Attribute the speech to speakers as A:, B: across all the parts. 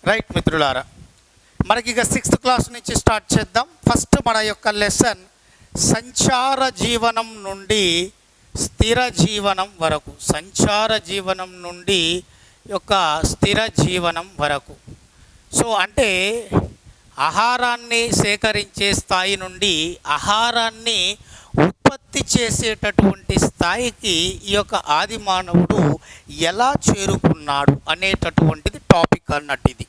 A: Right మిత్రులారా, మనకి ఇక 6th క్లాస్ నుంచి స్టార్ట్ చేద్దాం. ఫస్ట్ మన యొక్క లెసన్ సంచార జీవనం నుండి స్థిర జీవనం వరకు. సంచార జీవనం నుండి యొక్క స్థిర జీవనం వరకు. సో అంటే ఆహారాన్ని సేకరించే స్థాయి నుండి ఆహారాన్ని ఉత్పత్తి చేసేటటువంటి స్థాయికి ఈ యొక్క ఆది మానవుడు ఎలా చేరుకున్నాడు అనేటటువంటిది టాపిక్ అన్నట్టు ఇది.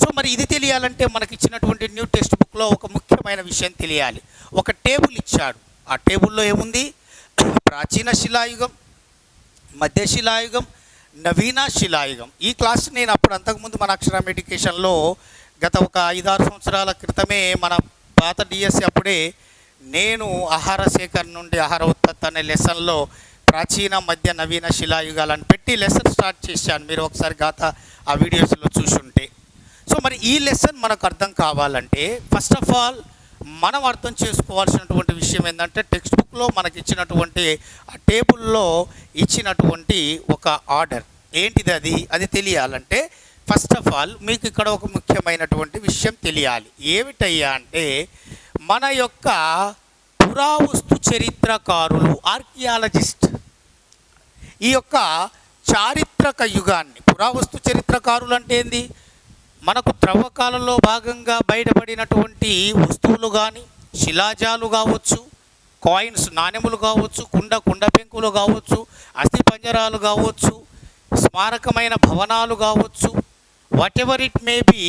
A: సో మరి ఇది తెలియాలంటే మనకి ఇచ్చినటువంటి న్యూ టెక్స్ట్ బుక్లో ఒక ముఖ్యమైన విషయం తెలియాలి. ఒక టేబుల్ ఇచ్చాడు. ఆ టేబుల్లో ఏముంది? ప్రాచీన శిలాయుగం, మధ్య శిలాయుగం, నవీన శిలాయుగం. ఈ క్లాస్ నేను అప్పుడు అంతకుముందు మన అక్షరం ఎడ్యుకేషన్లో గత ఒక 5-6 సంవత్సరాల క్రితమే మన పాత డిఎస్సి అప్పుడే నేను ఆహార సేకరణ నుండి ఆహార ఉత్పత్తి అనే లెసన్లో ప్రాచీన మధ్య నవీన శిలాయుగాలను పెట్టి లెసన్ స్టార్ట్ చేశాను. మీరు ఒకసారి గత ఆ వీడియోస్లో చూసుంటే. సో మరి ఈ లెసన్ మనకు అర్థం కావాలంటే ఫస్ట్ ఆఫ్ ఆల్ మనం అర్థం చేసుకోవాల్సినటువంటి విషయం ఏంటంటే టెక్స్ట్ బుక్లో మనకి ఇచ్చినటువంటి ఆ టేబుల్లో ఇచ్చినటువంటి ఒక ఆర్డర్ ఏంటిది అది తెలియాలంటే ఫస్ట్ ఆఫ్ ఆల్ మీకు ఇక్కడ ఒక ముఖ్యమైనటువంటి విషయం తెలియాలి. ఏమిటయ్యా అంటే మన యొక్క పురావస్తు చరిత్రకారులు, ఆర్కియాలజిస్ట్, ఈ యొక్క చారిత్రక యుగాన్ని, పురావస్తు చరిత్రకారులు అంటే ఏంది? మనకు త్రవ్వకాలలో భాగంగా బయటపడినటువంటి వస్తువులు కానీ, శిలాజాలు కావచ్చు, కాయిన్స్ నాణెములు కావచ్చు, కుండ పెంకులు కావచ్చు, అస్థిపంజరాలు కావచ్చు, స్మారకమైన భవనాలు కావచ్చు, what ever it may be,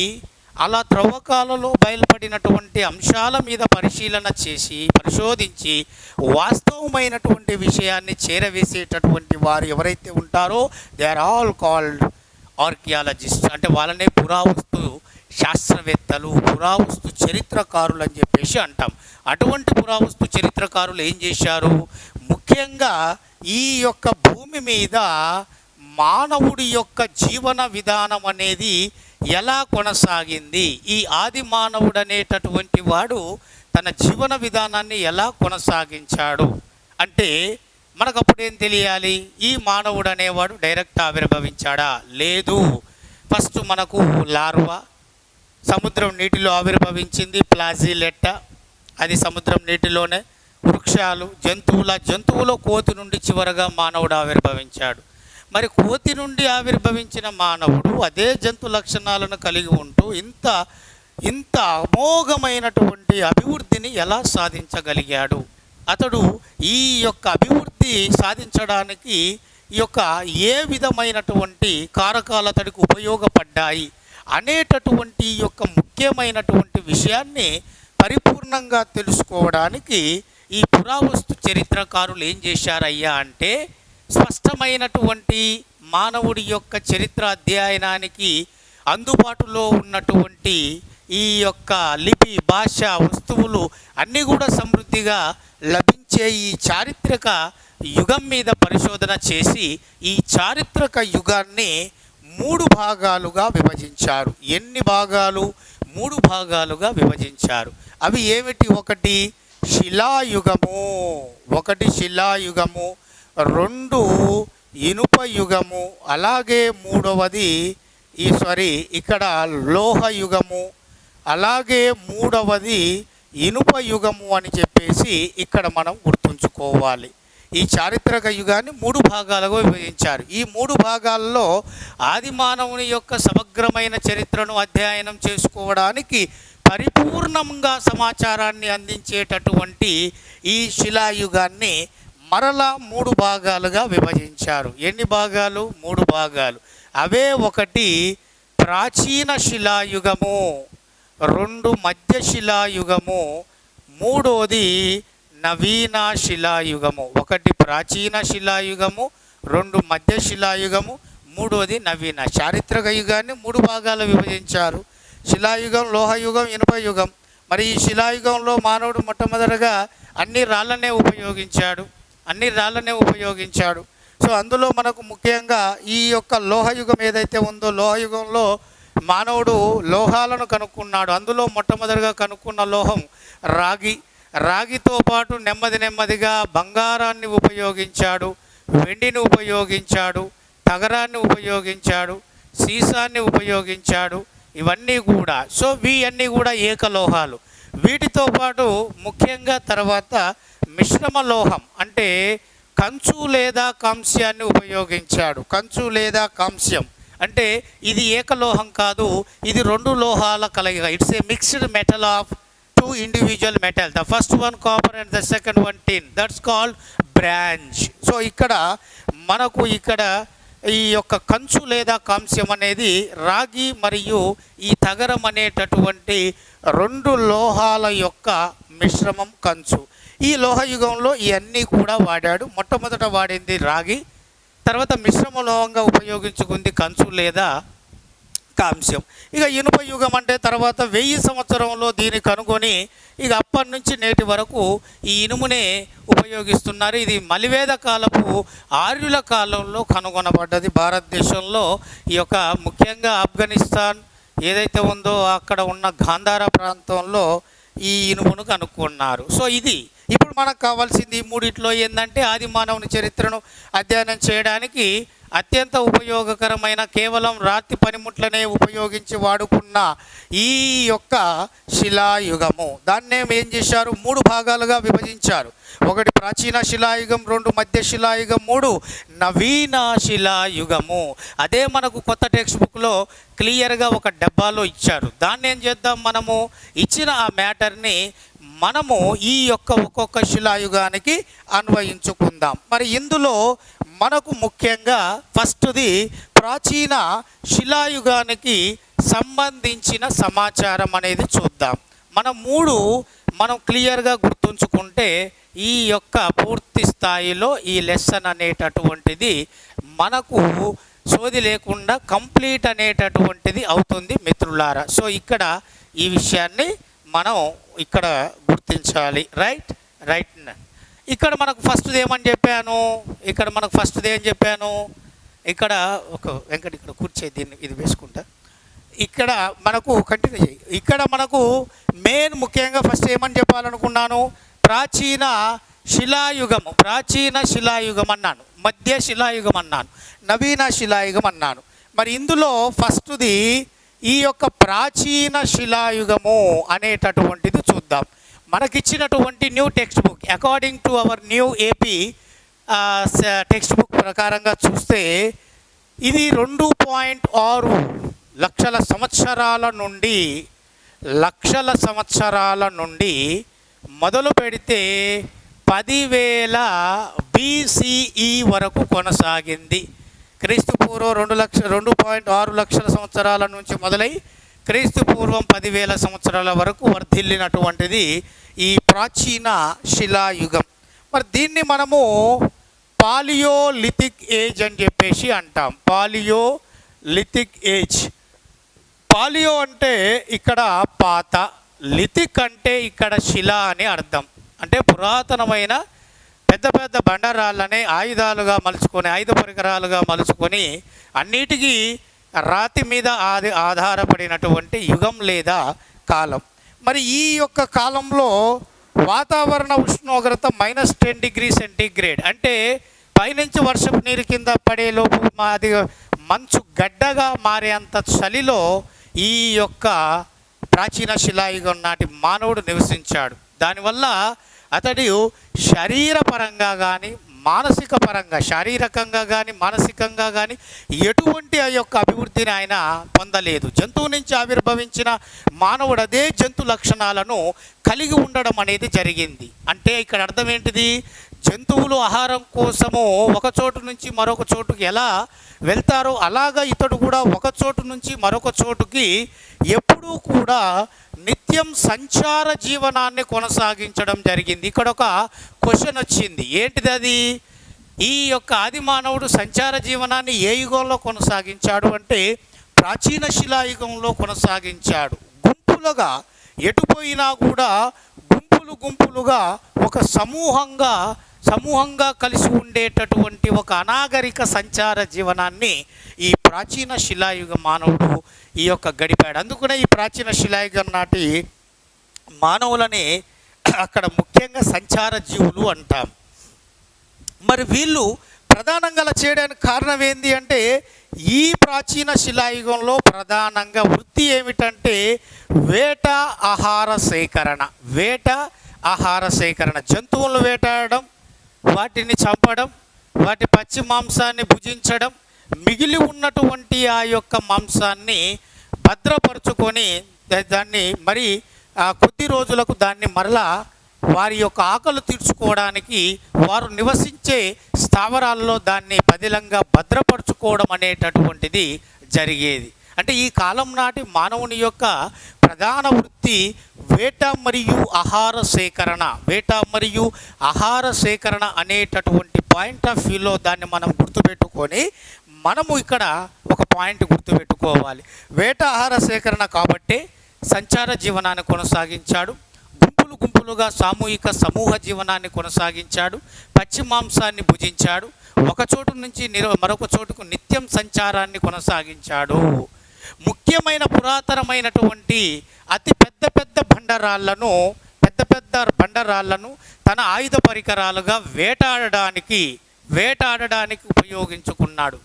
A: అలా త్రవ్వకాలలో బయలుపడినటువంటి అంశాల మీద పరిశీలన చేసి పరిశోధించి వాస్తవమైనటువంటి విషయాన్ని చేరవేసేటటువంటి వారు ఎవరైతే ఉంటారో they are all called archaeologist. అంటే వాళ్ళనే పురావస్తు శాస్త్రవేత్తలు, పురావస్తు చరిత్రకారులు అని చెప్పేసి అంటాం. అటువంటి పురావస్తు చరిత్రకారులు ఏం చేశారు? ముఖ్యంగా ఈ యొక్క భూమి మీద మానవుడి యొక్క జీవన విధానం అనేది ఎలా కొనసాగింది, ఈ ఆది మానవుడు అనేటటువంటి వాడు తన జీవన విధానాన్ని ఎలా కొనసాగించాడు అంటే మనకు అప్పుడు ఏం తెలియాలి? ఈ మానవుడు అనేవాడు డైరెక్ట్ ఆవిర్భవించాడా? లేదు. ఫస్ట్ మనకు లార్వా సముద్రం నీటిలో ఆవిర్భవించింది, ప్లాజిలెట్ట అది సముద్రం నీటిలోనే, వృక్షాలు, జంతువుల కోతి నుండి చివరగా మానవుడు ఆవిర్భవించాడు. మరి కోతి నుండి ఆవిర్భవించిన మానవుడు అదే జంతు లక్షణాలను కలిగి ఉంటూ ఇంత అమోఘమైనటువంటి అభివృద్ధిని ఎలా సాధించగలిగాడు? అతడు ఈ యొక్క అభివృద్ధి సాధించడానికి ఈ యొక్క ఏ విధమైనటువంటి కారకాలు అతడికి ఉపయోగపడ్డాయి అనేటటువంటి ఈ యొక్క ముఖ్యమైనటువంటి విషయాన్ని పరిపూర్ణంగా తెలుసుకోవడానికి ఈ పురావస్తు చరిత్రకారులు ఏం చేశారయ్యా అంటే స్పష్టమైనటువంటి మానవుడి యొక్క చరిత్ర అధ్యయనానికి అందుబాటులో ఉన్నటువంటి ఈ యొక్క లిపి, భాష, వస్తువులు అన్నీ కూడా సమృద్ధిగా లభించే ఈ చారిత్రక యుగం మీద పరిశోధన చేసి ఈ చారిత్రక యుగాన్ని 3 భాగాలుగా విభజించారు. ఎన్ని భాగాలు? 3 భాగాలుగా విభజించారు. అవి ఏమిటి? ఒకటి శిలాయుగము, 2 ఇనుప యుగము, అలాగే 3వది ఇక్కడ లోహ యుగము, అలాగే 3వది ఇనుప యుగము అని చెప్పేసి ఇక్కడ మనం గుర్తుంచుకోవాలి. ఈ చారిత్రక యుగాన్ని 3 భాగాలుగా విభజించారు. ఈ 3 భాగాల్లో ఆది మానవుని యొక్క సమగ్రమైన చరిత్రను అధ్యయనం చేసుకోవడానికి పరిపూర్ణంగా సమాచారాన్ని అందించేటటువంటి ఈ శిలాయుగాన్ని మరలా 3 భాగాలుగా విభజించారు. ఎన్ని భాగాలు? 3 భాగాలు. అవే ఒకటి ప్రాచీన శిలాయుగము, 2 మధ్య శిలాయుగము, 3వది నవీన శిలాయుగము. 1 ప్రాచీన శిలాయుగము, 2 మధ్య శిలాయుగము, 3వది నవీన. చారిత్రక యుగాన్ని 3 భాగాలు విభజించారు. శిలాయుగం, లోహయుగం, ఇనుప యుగం. మరి ఈ శిలాయుగంలో మానవుడు మొట్టమొదటిగా అన్ని రాళ్ళనే ఉపయోగించాడు. సో అందులో మనకు ముఖ్యంగా ఈ యొక్క లోహయుగం ఏదైతే ఉందో, లోహయుగంలో మానవుడు లోహాలను కనుక్కున్నాడు. అందులో మొట్టమొదటిగా కనుక్కున్న లోహం రాగితో పాటు నెమ్మదిగా బంగారాన్ని ఉపయోగించాడు, వెండిని ఉపయోగించాడు, తగరాన్ని ఉపయోగించాడు, సీసాన్ని ఉపయోగించాడు. ఇవన్నీ కూడా. సో ఇవన్నీ కూడా ఏకలోహాలు. వీటితో పాటు ముఖ్యంగా తర్వాత మిశ్రమ లోహం అంటే కంచు లేదా కాంస్యాన్ని ఉపయోగించాడు. కంచు లేదా కాంస్యం అంటే ఇది ఏకలోహం కాదు, ఇది రెండు లోహాల కలయిక. It's a mixed metal of two individual metal. The first one copper and the second one tin. That's called bronze. So ఇక్కడ మనకు ఇక్కడ ఈ యొక్క కంచు లేదా కాంస్యం అనేది రాగి మరియు ఈ తగరం అనేటటువంటి రెండు లోహాల యొక్క మిశ్రమం కంచు. ఈ లోహయుగంలో ఇవన్నీ కూడా వాడాడు. మొట్టమొదట వాడింది రాగి, తర్వాత మిశ్రమ లోహంగా ఉపయోగించుకుంది కంచు లేదా కాంస్యం. ఇక ఇనుప యుగం అంటే తర్వాత 1000 సంవత్సరంలో దీన్ని కనుగొని ఇక అప్పటి నుంచి నేటి వరకు ఈ ఇనుమునే ఉపయోగిస్తున్నారు. ఇది మలివేద కాలపు ఆర్యుల కాలంలో కనుగొనబడ్డది. భారతదేశంలో ఈ యొక్క ముఖ్యంగా ఆఫ్ఘనిస్తాన్ ఏదైతే ఉందో అక్కడ ఉన్న గాంధార ప్రాంతంలో ఈ ఇనుమును కనుక్కున్నారు. సో ఇది ఇప్పుడు మనకు కావాల్సింది ఈ మూడిట్లో ఏంటంటే ఆది మానవుని చరిత్రను అధ్యయనం చేయడానికి అత్యంత ఉపయోగకరమైన కేవలం రాతి పనిముట్లనే ఉపయోగించి వాడుకున్న ఈ యొక్క శిలాయుగము. దాన్నే ఏం చేశారు, 3 భాగాలుగా విభజించారు. 1 ప్రాచీన శిలాయుగం, 2 మధ్య శిలాయుగం, 3 నవీన శిలాయుగము. అదే మనకు కొత్త టెక్స్ట్ బుక్లో క్లియర్గా ఒక డబ్బాలో ఇచ్చారు. దాన్ని ఏం చేద్దాం, మనము ఇచ్చిన ఆ మ్యాటర్ని మనము ఈ యొక్క ఒక్కొక్క శిలాయుగానికి అన్వయించుకుందాం. మరి ఇందులో మనకు ముఖ్యంగా ఫస్ట్ది ప్రాచీన శిలాయుగానికి సంబంధించిన సమాచారం అనేది చూద్దాం. మనం క్లియర్గా గుర్తుంచుకుంటే ఈ యొక్క పూర్తి స్థాయిలో ఈ లెసన్ అనేటటువంటిది మనకు సోది లేకుండా కంప్లీట్ అనేటటువంటిది అవుతుంది మిత్రులారా. సో ఇక్కడ ఈ విషయాన్ని మనం ఇక్కడ గుర్తించాలి. రైట్. ఇక్కడ మనకు ఫస్ట్ది ఏమని చెప్పాను, ఇక్కడ ఒక వెంకట ఇక్కడ కూర్చే దీన్ని ఇది వేసుకుంటా. ఇక్కడ మనకు కంటిన్యూ చేయి. ఇక్కడ మనకు మెయిన్ ముఖ్యంగా ఫస్ట్ ఏమని చెప్పాలనుకున్నాను, ప్రాచీన శిలాయుగం అన్నాను, మధ్య శిలాయుగం అన్నాను, నవీన శిలాయుగం అన్నాను. మరి ఇందులో ఫస్ట్ది ఈ యొక్క ప్రాచీన శిలాయుగము అనేటటువంటిది చూద్దాం. మనకిచ్చినటువంటి new text book according to our new AP text book ప్రకారంగా చూస్తే ఇది 2.6 లక్షల సంవత్సరాల నుండి మొదలు పెడితే 10,000 BCE వరకు కొనసాగింది. క్రీస్తు పూర్వం 2.6 లక్షల సంవత్సరాల నుంచి మొదలై క్రీస్తు పూర్వం 10,000 సంవత్సరాల వరకు వర్ధిల్లినటువంటిది ఈ ప్రాచీన శిలాయుగం. మరి దీన్ని మనము పాలియోలిథిక్ ఏజ్ అని చెప్పేసి అంటాం. Palaeolithic age. పాలియో అంటే ఇక్కడ పాత, లిథిక్ అంటే ఇక్కడ శిల అని అర్థం. అంటే పురాతనమైన పెద్ద పెద్ద బండరాళ్ళనే ఆయుధాలుగా మలుచుకొని, ఆయుధ పరికరాలుగా మలుచుకొని అన్నిటికీ రాతి మీద ఆధారపడినటువంటి యుగం లేదా కాలం. మరి ఈ యొక్క కాలంలో వాతావరణ ఉష్ణోగ్రత -10 డిగ్రీ సెంటీగ్రేడ్ అంటే పైనుంచి వర్షపు నీరు కింద పడేలోపు అది మంచు గడ్డగా మారేంత చలిలో ఈ యొక్క ప్రాచీన శిలాయుగం నాటి మానవుడు నివసించాడు. దానివల్ల అతడు శరీరపరంగా కానీ మానసిక పరంగా, శారీరకంగా కానీ మానసికంగా కానీ ఎటువంటి ఆ యొక్క అభివృద్ధిని ఆయన పొందలేదు. జంతువు నుంచి ఆవిర్భవించిన మానవుడు అదే జంతు లక్షణాలను కలిగి ఉండడం అనేది జరిగింది. అంటే ఇక్కడ అర్థం ఏంటిది, జంతువులు ఆహారం కోసము ఒక చోటు నుంచి మరొక చోటుకి ఎలా వెళ్తారో అలాగా ఇతడు కూడా ఒక చోటు నుంచి మరొక చోటుకి ఎప్పుడూ కూడా నిత్యం సంచార జీవనాన్ని కొనసాగించడం జరిగింది. ఇక్కడ ఒక క్వశ్చన్ వచ్చింది, ఏంటిది అది? ఈ యొక్క ఆది మానవుడు సంచార జీవనాన్ని ఏ యుగంలో కొనసాగించాడు అంటే ప్రాచీన శిలాయుగంలో కొనసాగించాడు. గుంపులుగా ఎటుపోయినా కూడా గుంపులుగా ఒక సమూహంగా కలిసి ఉండేటటువంటి ఒక అనాగరిక సంచార జీవనాన్ని ఈ ప్రాచీన శిలాయుగ మానవుడు ఈ యొక్క గడిపాడు. అందుకనే ఈ ప్రాచీన శిలాయుగం నాటి మానవులని అక్కడ ముఖ్యంగా సంచార జీవులు అంటాం. మరి వీళ్ళు ప్రధానంగా అలా చేయడానికి కారణం ఏంటి అంటే ఈ ప్రాచీన శిలాయుగంలో ప్రధానంగా వృత్తి ఏమిటంటే వేట ఆహార సేకరణ. వేట ఆహార సేకరణ, జంతువులను వేటాడడం, వాటిని చంపడం, వాటి పచ్చి మాంసాన్ని భుజించడం, మిగిలి ఉన్నటువంటి ఆ యొక్క మాంసాన్ని భద్రపరుచుకొని దాన్ని మరి కొద్ది రోజులకు దాన్ని మరలా వారి యొక్క ఆకలి తీర్చుకోవడానికి వారు నివసించే స్థావరాల్లో దాన్ని పదిలంగా భద్రపరుచుకోవడం అనేటటువంటిది జరిగేది. అంటే ఈ కాలం నాటి మానవుని యొక్క ప్రధాన వృత్తి వేట మరియు ఆహార సేకరణ. వేట మరియు ఆహార సేకరణ అనేటటువంటి పాయింట్ ఆఫ్ వ్యూలో దాన్ని మనం గుర్తుపెట్టుకొని మనము ఇక్కడ ఒక పాయింట్ గుర్తుపెట్టుకోవాలి. వేట ఆహార సేకరణ కాబట్టే సంచార జీవనాన్ని కొనసాగించాడు, గుంపులుగా సామూహిక సమూహ జీవనాన్ని కొనసాగించాడు, పచ్చి మాంసాన్ని భుజించాడు, ఒక చోటు నుంచి మరొక చోటుకు నిత్యం సంచారాన్ని కొనసాగించాడు. ముఖ్యమైన పురాతనమైనటువంటి అతి పెద్ద పెద్ద బండరాళ్లను తన ఆయుధ పరికరాలుగా వేటాడడానికి ఉపయోగించుకున్నాడు.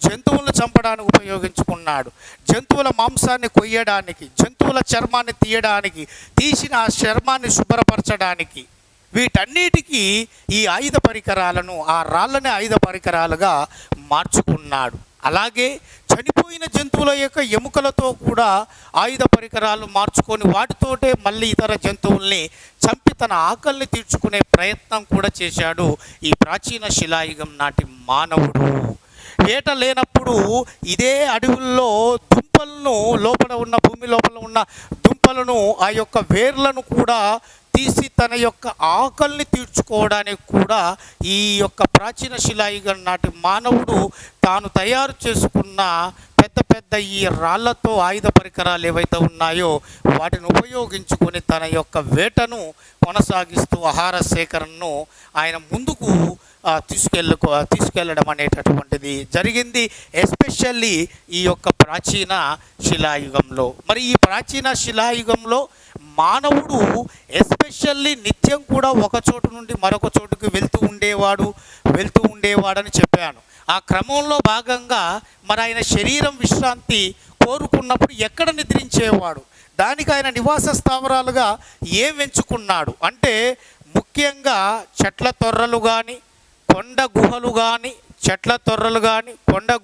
A: జంతువులను చంపడానికి ఉపయోగించుకున్నాడు. జంతువుల మాంసాన్ని కొయ్యడానికి, జంతువుల చర్మాన్ని తీయడానికి, తీసిన ఆ చర్మాన్ని శుభ్రపరచడానికి, వీటన్నిటికీ ఈ ఆయుధ పరికరాలను, ఆ రాళ్ళని ఆయుధ పరికరాలుగా మార్చుకున్నాడు. అలాగే చనిపోయిన జంతువుల యొక్క ఎముకలతో కూడా ఆయుధ పరికరాలు మార్చుకొని వాటితోటే మళ్ళీ ఇతర జంతువుల్ని చంపి తన ఆకలిని తీర్చుకునే ప్రయత్నం కూడా చేశాడు ఈ ప్రాచీన శిలాయుగం నాటి మానవుడు. వేట లేనప్పుడు ఇదే అడవుల్లో దుంపలను, భూమి లోపల ఉన్న దుంపలను, ఆ యొక్క వేర్లను కూడా తీసి తన యొక్క ఆకలిని తీర్చుకోవడానికి కూడా ఈ యొక్క ప్రాచీన శిలాయుగం నాటి మానవుడు తాను తయారు చేసుకున్న పెద్ద ఈ రాళ్లతో ఆయుధ పరికరాలు ఏవైతే ఉన్నాయో వాటిని ఉపయోగించుకొని తన యొక్క వేటను కొనసాగిస్తూ ఆహార సేకరణను ఆయన ముందుకు తీసుకెళ్ళడం అనేటటువంటిది జరిగింది, ఎస్పెషల్లీ ఈ యొక్క ప్రాచీన శిలాయుగంలో. మరి ఈ ప్రాచీన శిలాయుగంలో మానవుడు ఎస్పెషల్లీ నిత్యం కూడా ఒక చోటు నుండి మరొక చోటుకు వెళ్తూ ఉండేవాడని చెప్పాను. ఆ క్రమంలో భాగంగా మరి ఆయన శరీరం విశ్రాంతి కోరుకున్నప్పుడు ఎక్కడ నిద్రించేవాడు, దానికి ఆయన నివాస స్థావరాలుగా ఏం ఎంచుకున్నాడు అంటే ముఖ్యంగా చెట్ల తొర్రలు కానీ, కొండ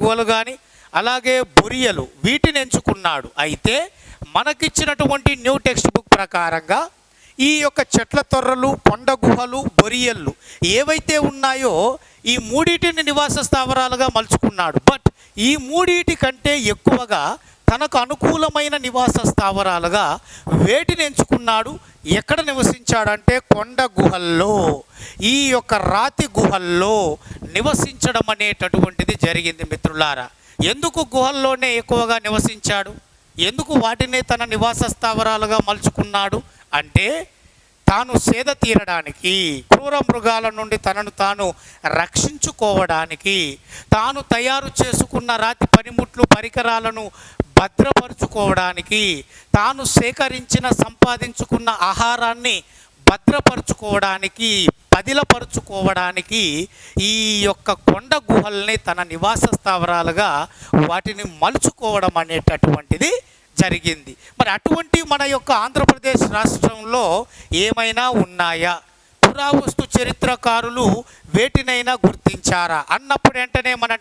A: గుహలు కానీ, అలాగే బొరియలు, వీటిని ఎంచుకున్నాడు. అయితే మనకిచ్చినటువంటి న్యూ టెక్స్ట్ బుక్ ప్రకారంగా ఈ యొక్క చెట్ల తొర్రలు, కొండ గుహలు, బొరియళ్ళు ఏవైతే ఉన్నాయో ఈ మూడిటిని నివాస స్థావరాలుగా మలుచుకున్నాడు. బట్ ఈ మూడిటి కంటే ఎక్కువగా తనకు అనుకూలమైన నివాస స్థావరాలుగా వేటిని ఎంచుకున్నాడు. ఎక్కడ నివసించాడంటే కొండ గుహల్లో, ఈ యొక్క రాతి గుహల్లో నివసించడం అనేటటువంటిది జరిగింది. మిత్రులారా, ఎందుకు గుహల్లోనే ఎక్కువగా నివసించాడు, ఎందుకు వాటినే తన నివాస స్థావరాలుగా మలుచుకున్నాడు అంటే తాను సేద తీరడానికి, క్రూర మృగాల నుండి తనను తాను రక్షించుకోవడానికి, తాను తయారు చేసుకున్న రాతి పనిముట్లు పరికరాలను భద్రపరుచుకోవడానికి, తాను సంపాదించుకున్న ఆహారాన్ని భద్రపరుచుకోవడానికి, పదిలపరుచుకోవడానికి ఈ యొక్క కొండ గుహల్ని తన నివాస స్థావరాలుగా వాటిని మలుచుకోవడం అనేటటువంటిది జరిగింది. మరి అటువంటి మన యొక్క ఆంధ్రప్రదేశ్ రాష్ట్రంలో ఏమైనా ఉన్నాయా, పురావస్తు చరిత్రకారులు వేటినైనా గుర్తించారా అన్నప్పుడు వెంటనే మన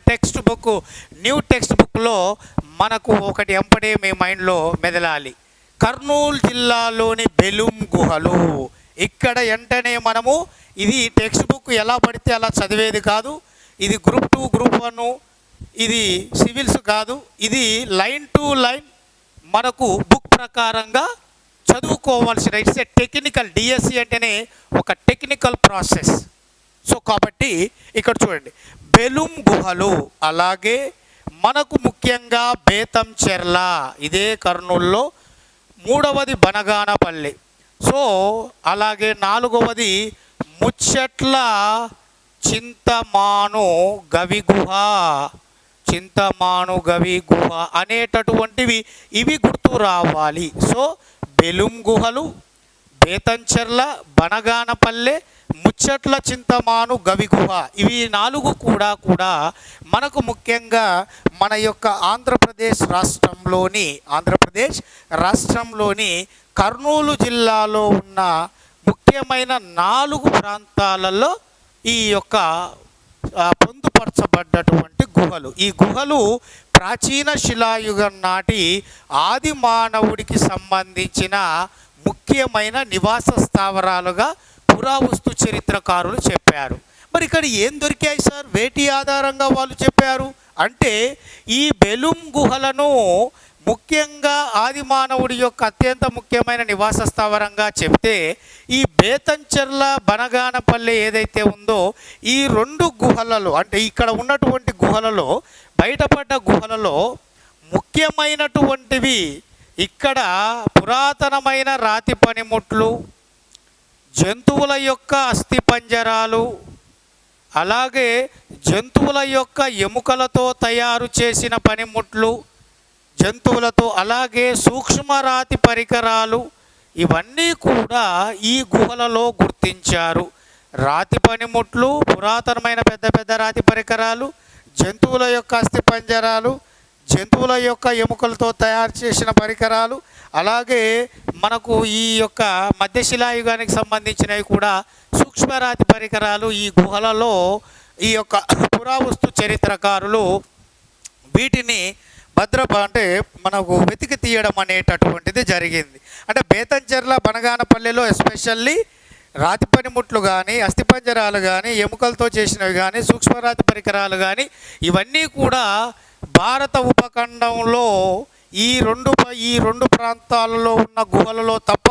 A: న్యూ టెక్స్ట్ బుక్లో మనకు ఒకటి ఎంపడే మీ మైండ్లో మెదలాలి. కర్నూలు జిల్లాలోని బెలుం గుహలు. ఇక్కడ వెంటనే మనము ఇది టెక్స్ట్ బుక్ ఎలా పడితే అలా చదివేది కాదు, ఇది గ్రూప్ 2 గ్రూప్ 1 ఇది సివిల్స్ కాదు, ఇది లైన్ టు లైన్ మనకు బుక్ ప్రకారంగా చదువుకోవాల్సిన ఇట్స్ ఏ టెక్నికల్. డిఎస్సి అంటేనే ఒక టెక్నికల్ ప్రాసెస్. సో కాబట్టి ఇక్కడ చూడండి, బెలుం గుహలు, అలాగే మనకు ముఖ్యంగా బేతంచెర్ల, ఇదే కర్నూలులో, మూడవది బనగానపల్లి, సో అలాగే నాలుగవది ముచ్చట్ల చింతమాను గవి గుహ అనేటటువంటివి ఇవి గుర్తు రావాలి. సో బెలుం గుహలు, బేతంచెర్ల, బనగానపల్లె, ముచ్చట్ల చింతమాను గవిగుహ. ఇవి 4 కూడా మనకు ముఖ్యంగా మన యొక్క ఆంధ్రప్రదేశ్ రాష్ట్రంలోని కర్నూలు జిల్లాలో ఉన్న ముఖ్యమైన 4 ప్రాంతాలలో ఈ యొక్క పొందుపరచబడ్డటువంటి గుహలు. ఈ గుహలు ప్రాచీన శిలాయుగం నాటి ఆది మానవుడికి సంబంధించిన ముఖ్యమైన నివాస స్థావరాలుగా పురావస్తు చరిత్రకారులు చెప్పారు. మరి ఇక్కడ ఏం దొరికాయి సార్, వేటి ఆధారంగా వాళ్ళు చెప్పారు అంటే, ఈ బెలుం గుహలను ముఖ్యంగా ఆది మానవుడి యొక్క అత్యంత ముఖ్యమైన నివాస స్థావరంగా చెప్తే, ఈ బేతంచెర్ల బనగానపల్లె ఏదైతే ఉందో ఈ 2 గుహలలో, అంటే ఇక్కడ ఉన్నటువంటి గుహలలో, బయటపడ్డ గుహలలో ముఖ్యమైనటువంటివి ఇక్కడ పురాతనమైన రాతి పనిముట్లు, జంతువుల యొక్క అస్థిపంజరాలు, అలాగే జంతువుల యొక్క ఎముకలతో తయారు చేసిన పనిముట్లు, జంతువులతో అలాగే సూక్ష్మరాతి పరికరాలు, ఇవన్నీ కూడా ఈ గుహలలో గుర్తించారు. రాతి పనిముట్లు, పురాతనమైన పెద్ద రాతి పరికరాలు, జంతువుల యొక్క అస్థిపంజరాలు, జంతువుల యొక్క ఎముకలతో తయారు చేసిన పరికరాలు, అలాగే మనకు ఈ యొక్క మధ్యశిలాయుగానికి సంబంధించినవి కూడా సూక్ష్మరాతి పరికరాలు ఈ గుహలలో ఈ యొక్క పురావస్తు చరిత్రకారులు వీటిని అంటే మనకు వెతికి తీయడం అనేటటువంటిది జరిగింది. అంటే బేతంచెర్ల బనగానపల్లెలో ఎస్పెషల్లీ రాతి పనిముట్లు కానీ, అస్థిపంజరాలు కానీ, ఎముకలతో చేసినవి కానీ, సూక్ష్మరాతి పరికరాలు కానీ, ఇవన్నీ కూడా భారత ఉపఖండంలో ఈ రెండు ప్రాంతాలలో ఉన్న గుహలలో తప్ప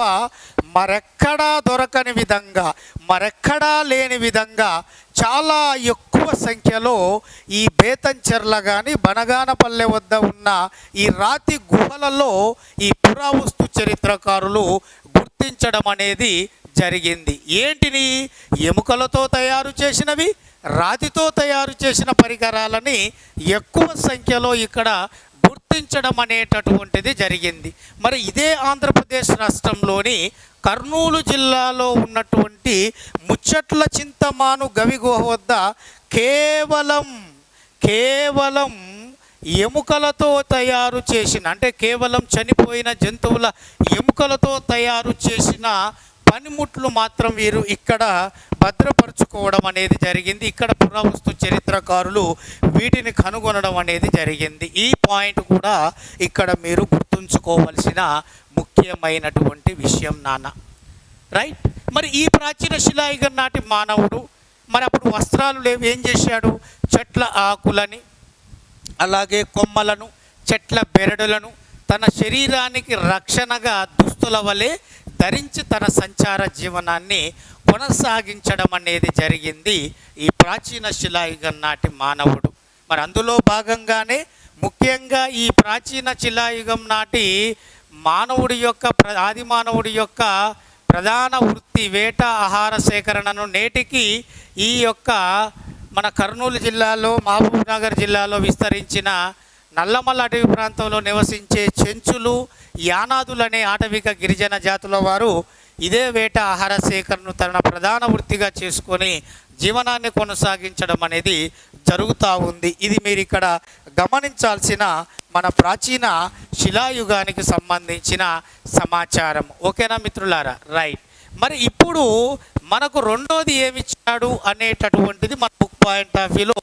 A: మరెక్కడా దొరకని విధంగా, మరెక్కడా లేని విధంగా చాలా ఎక్కువ సంఖ్యలో ఈ బేతంచెర్ల కానీ బనగానపల్లె వద్ద ఉన్న ఈ రాతి గుహలలో ఈ పురావస్తు చరిత్రకారులు గుర్తించడం అనేది జరిగింది. ఏంటిని? ఎముకలతో తయారు చేసినవి, రాతితో తయారు చేసిన పరికరాలని ఎక్కువ సంఖ్యలో ఇక్కడ గుర్తించడం అనేటటువంటిది జరిగింది. మరి ఇదే ఆంధ్రప్రదేశ్ రాష్ట్రంలోని కర్నూలు జిల్లాలో ఉన్నటువంటి ముచ్చట్ల చింతమాను గవిగుహ వద్ద కేవలం ఎముకలతో తయారు చేసిన, అంటే కేవలం చనిపోయిన జంతువుల ఎముకలతో తయారు చేసిన పనిముట్లు మాత్రం వీరు ఇక్కడ భద్రపరుచుకోవడం అనేది జరిగింది. ఇక్కడ పురావస్తు చరిత్రకారులు వీటిని కనుగొనడం అనేది జరిగింది. ఈ పాయింట్ కూడా ఇక్కడ మీరు గుర్తుంచుకోవలసిన ముఖ్యమైనటువంటి విషయం నాన్న. రైట్. మరి ఈ ప్రాచీన శిలాయుగం నాటి మానవుడు మరి అప్పుడు వస్త్రాలు లేవు, ఏం చేశాడు? చెట్ల ఆకులని, అలాగే కొమ్మలను, చెట్ల బెరడులను తన శరీరానికి రక్షణగా దుస్తుల వలె ధరించి తన సంచార జీవనాన్ని కొనసాగించడం అనేది జరిగింది ఈ ప్రాచీన శిలాయుగం నాటి మానవుడు. మరి అందులో భాగంగానే ముఖ్యంగా ఈ ప్రాచీన శిలాయుగం నాటి మానవుడి యొక్క ఆది మానవుడి యొక్క ప్రధాన వృత్తి వేట, ఆహార సేకరణను నేటికి ఈ యొక్క మన కర్నూలు జిల్లాలో, మహబూబ్ నగర్ జిల్లాలో విస్తరించిన నల్లమల్ల అటవీ ప్రాంతంలో నివసించే చెంచులు, యానాదులు అనే ఆటవిక గిరిజన జాతుల వారు ఇదే వేట, ఆహార సేకరణను తన ప్రధాన వృత్తిగా చేసుకొని జీవనాన్ని కొనసాగించడం అనేది జరుగుతూ ఉంది. ఇది మీరు ఇక్కడ గమనించాల్సిన మన ప్రాచీన శిలాయుగానికి సంబంధించిన సమాచారం. ఓకేనా మిత్రులారా? రైట్. మరి ఇప్పుడు మనకు రెండోది ఏమిచ్చాడు అనేటటువంటిది మన బుక్ పాయింట్ ఆఫ్ వ్యూలో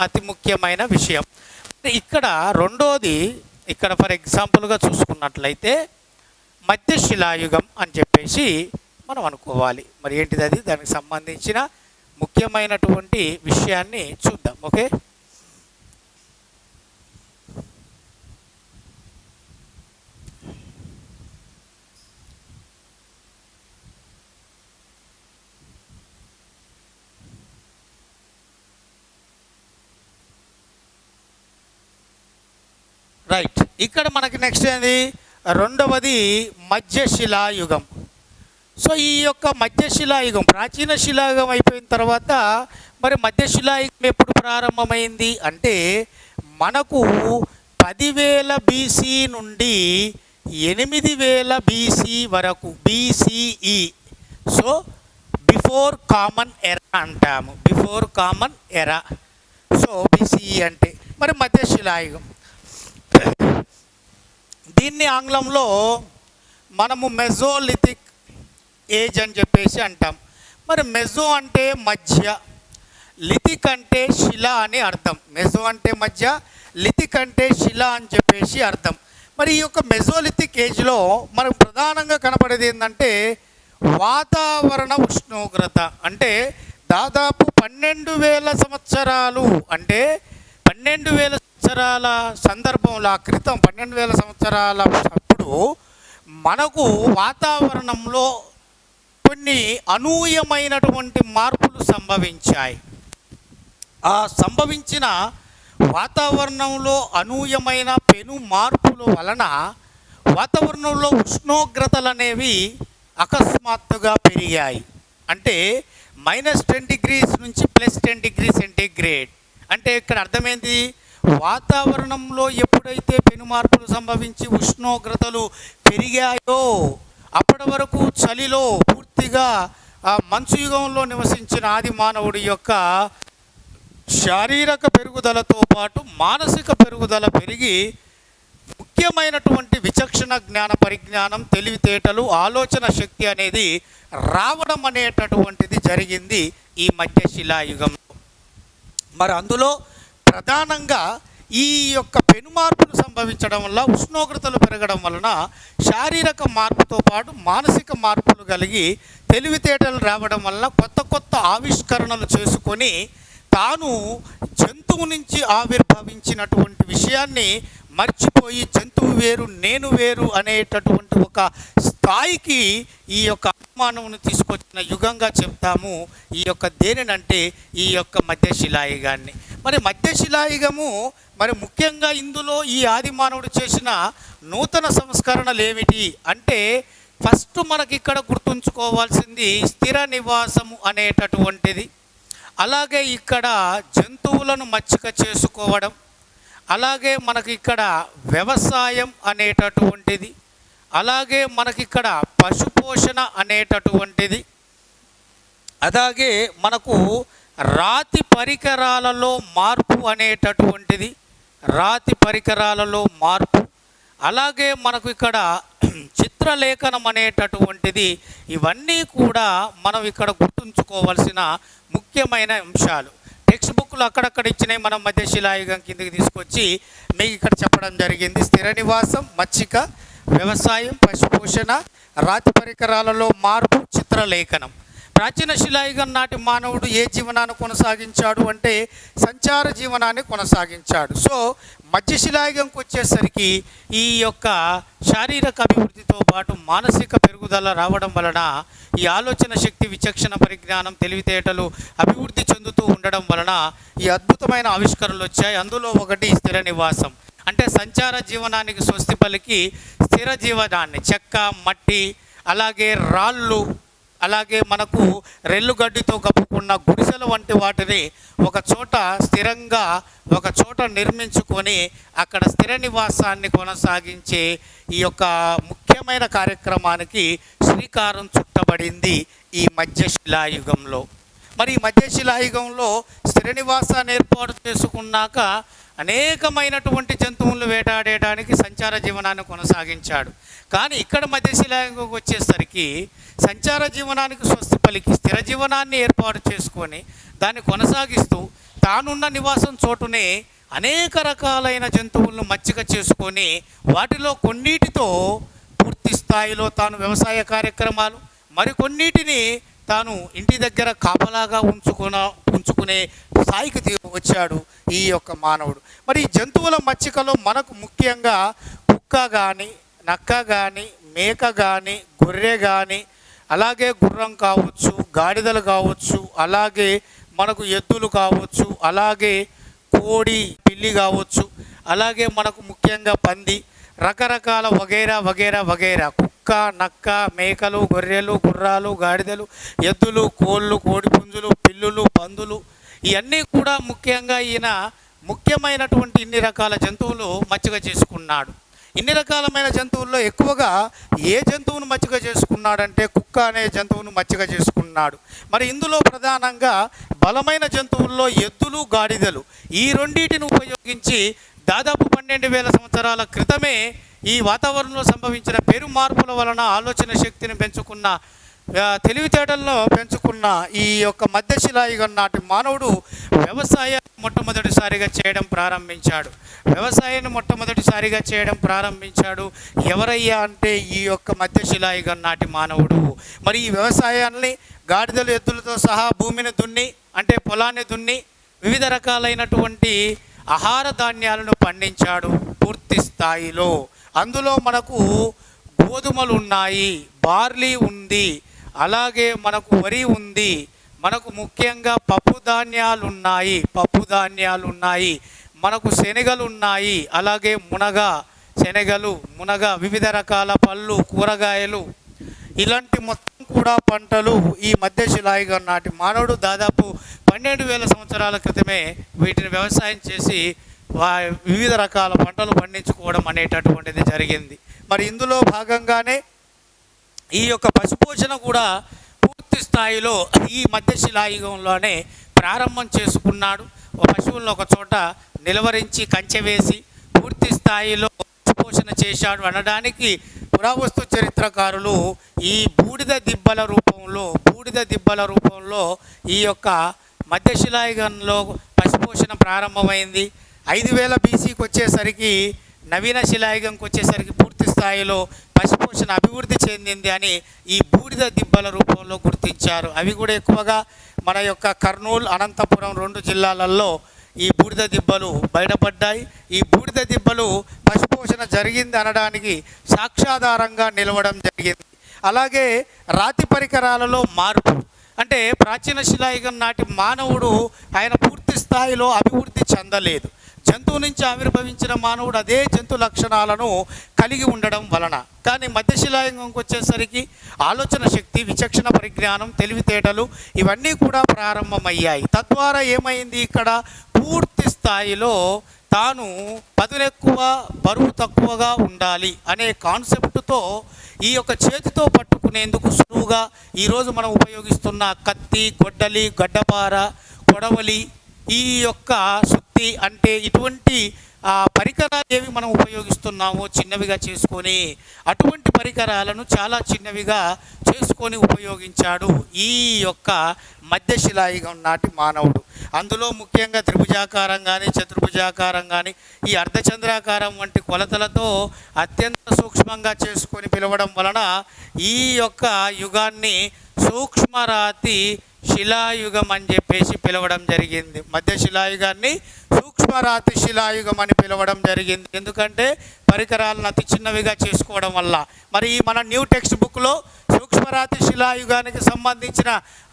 A: అతి ముఖ్యమైన విషయం. ఇక్కడ రెండోది, ఇక్కడ ఫర్ ఎగ్జాంపుల్గా చూసుకున్నట్లయితే మధ్యశిలాయుగం అని చెప్పేసి మనం అనుకోవాలి. మరి ఏంటిది అది? దానికి సంబంధించిన ముఖ్యమైనటువంటి విషయాన్ని చూద్దాం. ఓకే. రైట్. ఇక్కడ మనకి నెక్స్ట్ ఏంది? రెండవది మధ్యశిలాయుగం. సో ఈ యొక్క మధ్యశిలాయుగం, ప్రాచీన శిలాయుగం అయిపోయిన తర్వాత మరి మధ్యశిలాయుగం ఎప్పుడు ప్రారంభమైంది అంటే మనకు 10,000 BC నుండి 8,000 BC వరకు, BCE. సో బిఫోర్ కామన్ ఎరా అంటాము, బిఫోర్ కామన్ ఎరా. సో బిసిఈ అంటే మరి మధ్యశిలాయుగం. దీన్ని ఆంగ్లంలో మనము మెజోలిథిక్ ఏజ్ అని చెప్పేసి అంటాం. మరి మెజో అంటే మధ్య, లిథిక్ అంటే శిల అని అర్థం. మెజో అంటే మధ్య, లిథిక్ అంటే శిల అని చెప్పేసి అర్థం. మరి ఈ యొక్క మెజోలిథిక్ ఏజ్లో మనకు ప్రధానంగా కనపడేది ఏంటంటే వాతావరణ ఉష్ణోగ్రత. అంటే దాదాపు 12,000 సంవత్సరాలు, అంటే 12,000 సంవత్సరాల సందర్భంలో, ఆ క్రితం 12,000 సంవత్సరాల అప్పుడు మనకు వాతావరణంలో కొన్ని అనూహ్యమైనటువంటి మార్పులు సంభవించాయి. ఆ సంభవించిన వాతావరణంలో అనూహ్యమైన పెను మార్పుల వలన వాతావరణంలో ఉష్ణోగ్రతలు అనేవి అకస్మాత్తుగా పెరిగాయి. అంటే -10 degrees నుంచి +10 degrees సెంటీగ్రేడ్. అంటే ఇక్కడ అర్థమైంది, వాతావరణంలో ఎప్పుడైతే పెను మార్పులు సంభవించి ఉష్ణోగ్రతలు పెరిగాయో అప్పటి వరకు చలిలో పూర్తిగా మంచు యుగంలో నివసించిన ఆది మానవుడి యొక్క శారీరక పెరుగుదలతో పాటు మానసిక పెరుగుదల పెరిగి ముఖ్యమైనటువంటి విచక్షణ జ్ఞాన పరిజ్ఞానం, తెలివితేటలు, ఆలోచన శక్తి అనేది రావడం అనేటటువంటిది జరిగింది ఈ మధ్యశిలాయుగంలో. మరి అందులో ప్రధానంగా ఈ యొక్క పెను మార్పులు సంభవించడం వల్ల, ఉష్ణోగ్రతలు పెరగడం వలన శారీరక మార్పుతో పాటు మానసిక మార్పులు కలిగి తెలివితేటలు రావడం వల్ల కొత్త కొత్త ఆవిష్కరణలు చేసుకొని తాను జంతువు నుంచి ఆవిర్భవించినటువంటి విషయాన్ని మర్చిపోయి జంతువు వేరు నేను వేరు అనేటటువంటి ఒక స్థాయికి ఈ యొక్క మానవుని తీసుకొచ్చిన యుగంగా చెప్తాము ఈ యొక్క దేనినంటే ఈ యొక్క మధ్యశిలాయుగాన్ని. మరి మధ్యశిలాయుగము మరి ముఖ్యంగా ఇందులో ఈ ఆది మానవుడు చేసిన నూతన సంస్కరణలు ఏమిటి అంటే, ఫస్ట్ మనకి ఇక్కడ గుర్తుంచుకోవాల్సింది స్థిర నివాసము అనేటటువంటిది, అలాగే ఇక్కడ జంతువులను మచ్చిక చేసుకోవడం, అలాగే మనకి ఇక్కడ వ్యవసాయం అనేటటువంటిది, అలాగే మనకిక్కడ పశుపోషణ అనేటటువంటిది, అలాగే మనకు రాతి పరికరాలలో మార్పు అనేటటువంటిది, రాతి పరికరాలలో మార్పు, అలాగే మనకు ఇక్కడ చిత్రలేఖనం అనేటటువంటిది. ఇవన్నీ కూడా మనం ఇక్కడ గుర్తుంచుకోవాల్సిన ముఖ్యమైన అంశాలు. టెక్స్ట్ బుక్లు అక్కడక్కడ ఇచ్చినాయి, మనం మధ్యశిలాయుగం కిందకి తీసుకొచ్చి మీకు ఇక్కడ చెప్పడం జరిగింది. స్థిర నివాసం, మచ్చిక, వ్యవసాయం, పశుపోషణ, రాతి పరికరాలలో మార్పు, చిత్రలేఖనం. ప్రాచీన శిలాయుగం నాటి మానవుడు ఏ జీవనాన్ని కొనసాగించాడు అంటే సంచార జీవనాన్ని కొనసాగించాడు. సో మధ్యశిలాయుగంకి వచ్చేసరికి ఈ యొక్క శారీరక అభివృద్ధితో పాటు మానసిక పెరుగుదల రావడం వలన ఈ ఆలోచన శక్తి, విచక్షణ పరిజ్ఞానం, తెలివితేటలు అభివృద్ధి చెందుతూ ఉండడం వలన ఈ అద్భుతమైన ఆవిష్కరణలు వచ్చాయి. అందులో ఒకటి స్థిర నివాసం. అంటే సంచార జీవనానికి స్వస్తి పలికి స్థిర జీవనాన్ని చెక్క, మట్టి, అలాగే రాళ్ళు, అలాగే మనకు రెల్లుగడ్డితో కప్పుకున్న గుడిసెల వంటి వాటిని ఒక చోట స్థిరంగా ఒక చోట నిర్మించుకొని అక్కడ స్థిర నివాసాన్ని కొనసాగించే ఈ యొక్క ముఖ్యమైన కార్యక్రమానికి శ్రీకారం చుట్టబడింది ఈ మధ్యశిలాయుగంలో. మరి ఈ మధ్యశిలాయుగంలో స్థిర నివాసాన్ని ఏర్పాటు చేసుకున్నాక అనేకమైనటువంటి జంతువులను వేటాడేయడానికి సంచార జీవనాన్ని కొనసాగించాడు. కానీ ఇక్కడ మధ్యశిలాయుగంకి వచ్చేసరికి సంచార జీవనానికి స్వస్తి పలికి స్థిర జీవనాన్ని ఏర్పాటు చేసుకొని దాన్ని కొనసాగిస్తూ తానున్న నివాసం చోటునే అనేక రకాలైన జంతువులను మచ్చిక చేసుకొని వాటిలో కొన్నిటితో పూర్తి స్థాయిలో తాను వ్యవసాయ కార్యక్రమాలు, మరికొన్నిటిని తాను ఇంటి దగ్గర కాపలాగా ఉంచుకునే స్థాయికి వచ్చాడు ఈ యొక్క మానవుడు. మరి ఈ జంతువుల మచ్చికలో మనకు ముఖ్యంగా కుక్క కానీ, నక్క కానీ, మేక కానీ, గొర్రె కానీ, అలాగే గుర్రం కావచ్చు, గాడిదలు కావచ్చు, అలాగే మనకు ఎద్దులు కావచ్చు, అలాగే కోడి, పిల్లి కావచ్చు, అలాగే మనకు ముఖ్యంగా పంది, రకరకాల వగైరా వగైరా వగైరా, కుక్క, నక్క, మేకలు, గొర్రెలు, గుర్రాలు, గాడిదలు, ఎద్దులు, కోళ్ళు, కోడిపుంజులు, పిల్లులు, పందులు, ఇవన్నీ కూడా ముఖ్యంగా ఈయన ముఖ్యమైనటువంటి ఇన్ని రకాల జంతువులు మచ్చిక చేసుకున్నాడు. ఇన్ని రకాలమైన జంతువుల్లో ఎక్కువగా ఏ జంతువును మచ్చిక చేసుకున్నాడంటే కుక్క అనే జంతువును మచ్చిక చేసుకున్నాడు. మరి ఇందులో ప్రధానంగా బలమైన జంతువుల్లో ఎద్దులు, గాడిదలు ఈ రెండింటిని ఉపయోగించి దాదాపు 12,000 సంవత్సరాల క్రితమే ఈ వాతావరణంలో సంభవించిన పెరు మార్పుల వలన ఆలోచన శక్తిని పెంచుకున్న, తెలివితేటలను పెంచుకున్న ఈ యొక్క మధ్యశిలాయుగం నాటి మానవుడు వ్యవసాయాన్ని మొట్టమొదటిసారిగా చేయడం ప్రారంభించాడు. ఎవరయ్యా అంటే ఈ యొక్క మధ్యశిలాయుగం నాటి మానవుడు. మరి ఈ వ్యవసాయాన్ని గాడిదలు, ఎద్దులతో సహా భూమిని దున్ని, అంటే పొలాన్ని దున్ని వివిధ రకాలైనటువంటి ఆహార ధాన్యాలను పండించాడు పూర్తి స్థాయిలో. అందులో మనకు గోధుమలు ఉన్నాయి, బార్లీ ఉంది, అలాగే మనకు వరి ఉంది, మనకు ముఖ్యంగా పప్పు ధాన్యాలు ఉన్నాయి, మనకు శనగలు ఉన్నాయి, అలాగే మునగ, వివిధ రకాల పళ్ళు, కూరగాయలు, ఇలాంటి మొత్తం కూడా పంటలు ఈ మధ్యశిలాయుగం నాటి మానవుడు దాదాపు 12,000 సంవత్సరాల క్రితమే వీటిని వ్యవసాయం చేసి వివిధ రకాల పంటలు పండించుకోవడం అనేటటువంటిది జరిగింది. మరి ఇందులో భాగంగానే ఈ యొక్క పశుపోషణ కూడా పూర్తి స్థాయిలో ఈ మధ్యశిలాయుగంలోనే ప్రారంభం చేసుకున్నాడు. పశువులను ఒక చోట నిలవరించి కంచె వేసి పూర్తి స్థాయిలో పశుపోషణ చేశాడు అనడానికి పురావస్తు చరిత్రకారులు ఈ బూడిద దిబ్బల రూపంలో ఈ యొక్క మధ్యశిలాయుగంలో పశుపోషణ ప్రారంభమైంది. 5,000 BCకి వచ్చేసరికి, నవీన శిలాయుగంకి వచ్చేసరికి పూర్తి స్థాయిలో పశుపోషణ అభివృద్ధి చెందింది అని ఈ బూడిద దిబ్బల రూపంలో గుర్తించారు. అవి కూడా ఎక్కువగా మన యొక్క కర్నూలు, అనంతపురం 2 జిల్లాలలో ఈ బూడిద దిబ్బలు బయటపడ్డాయి. ఈ బూడిద దిబ్బలు పశుపోషణ జరిగింది అనడానికి సాక్ష్యాధారంగా నిలవడం జరిగింది. అలాగే రాతి పరికరాలలో మార్పు, అంటే ప్రాచీన శిలాయుగం నాటి మానవుడు ఆయన పూర్తి స్థాయిలో అభివృద్ధి చెందలేదు. జంతువు నుంచి ఆవిర్భవించిన మానవుడు అదే జంతు లక్షణాలను కలిగి ఉండడం వలన, కానీ మధ్యశిలాయుగంకి వచ్చేసరికి ఆలోచన శక్తి, విచక్షణ పరిజ్ఞానం, తెలివితేటలు ఇవన్నీ కూడా ప్రారంభమయ్యాయి. తద్వారా ఏమైంది, ఇక్కడ పూర్తి స్థాయిలో తాను పదులెక్కువ బరువు తక్కువగా ఉండాలి అనే కాన్సెప్టుతో ఈ యొక్క చేతితో పట్టుకునేందుకు సులువుగా ఈరోజు మనం ఉపయోగిస్తున్న కత్తి, గొడ్డలి, గడ్డపార, కొడవలి, ఈ యొక్క సుత్తి, అంటే ఇటువంటి పరికరాలు ఏవి మనం ఉపయోగిస్తున్నామో చిన్నవిగా చేసుకొని, అటువంటి పరికరాలను చాలా చిన్నవిగా చేసుకొని ఉపయోగించాడు ఈ యొక్క మధ్యశిలాయుగం నాటి మానవుడు. అందులో ముఖ్యంగా త్రిభుజాకారం కానీ, చతుర్భుజాకారం కానీ, ఈ అర్ధచంద్రాకారం వంటి కొలతలతో అత్యంత సూక్ష్మంగా చేసుకొని పిలవడం వలన ఈ యొక్క యుగాన్ని సూక్ష్మరాతి శిలాయుగం అని చెప్పేసి పిలవడం జరిగింది. మధ్యశిలాయుగాన్ని సూక్ష్మరాతి శిలాయుగం అని పిలవడం జరిగింది. ఎందుకంటే పరికరాలను అతి చిన్నవిగా చేసుకోవడం వల్ల. మరి మన న్యూ టెక్స్ట్ బుక్లో సూక్ష్మరాతి శిలాయుగానికి సంబంధించిన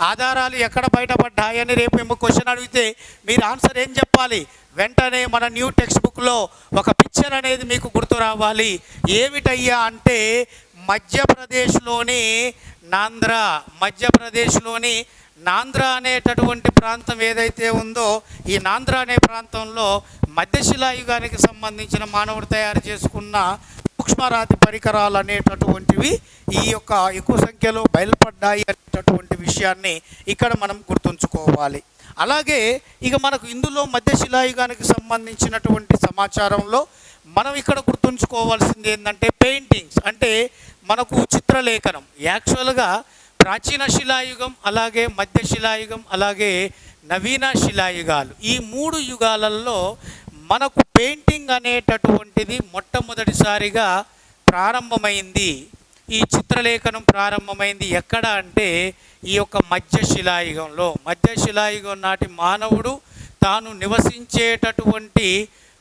A: ఆధారాలు ఎక్కడ బయటపడ్డాయని రేపు మేము క్వశ్చన్ అడిగితే మీరు ఆన్సర్ ఏం చెప్పాలి? వెంటనే మన న్యూ టెక్స్ట్ బుక్లో ఒక పిక్చర్ అనేది మీకు గుర్తు రావాలి. ఏమిటయ్యా అంటే మధ్యప్రదేశ్లోని నాంద్ర అనేటటువంటి ప్రాంతం ఏదైతే ఉందో, ఈ నాంద్ర అనే ప్రాంతంలో మధ్యశిలాయుగానికి సంబంధించిన మానవుడు తయారు చేసుకున్న సూక్ష్మరాతి పరికరాలు అనేటటువంటివి ఈ యొక్క ఎక్కువ సంఖ్యలో బయలుపడ్డాయి అనేటటువంటి విషయాన్ని ఇక్కడ మనం గుర్తుంచుకోవాలి. అలాగే ఇక మనకు ఇందులో మధ్యశిలాయుగానికి సంబంధించినటువంటి సమాచారంలో మనం ఇక్కడ గుర్తుంచుకోవాల్సింది ఏంటంటే పెయింటింగ్స్, అంటే మనకు చిత్రలేఖనం. యాక్చువల్గా ప్రాచీన శిలాయుగం, అలాగే మధ్యశిలాయుగం, అలాగే నవీన శిలాయుగాలు, ఈ 3 యుగాలలో మనకు పెయింటింగ్ అనేటటువంటిది మొట్టమొదటిసారిగా ప్రారంభమైంది. ఈ చిత్రలేఖనం ప్రారంభమైంది ఎక్కడ అంటే ఈ యొక్క మధ్యశిలాయుగం నాటి మానవుడు తాను నివసించేటటువంటి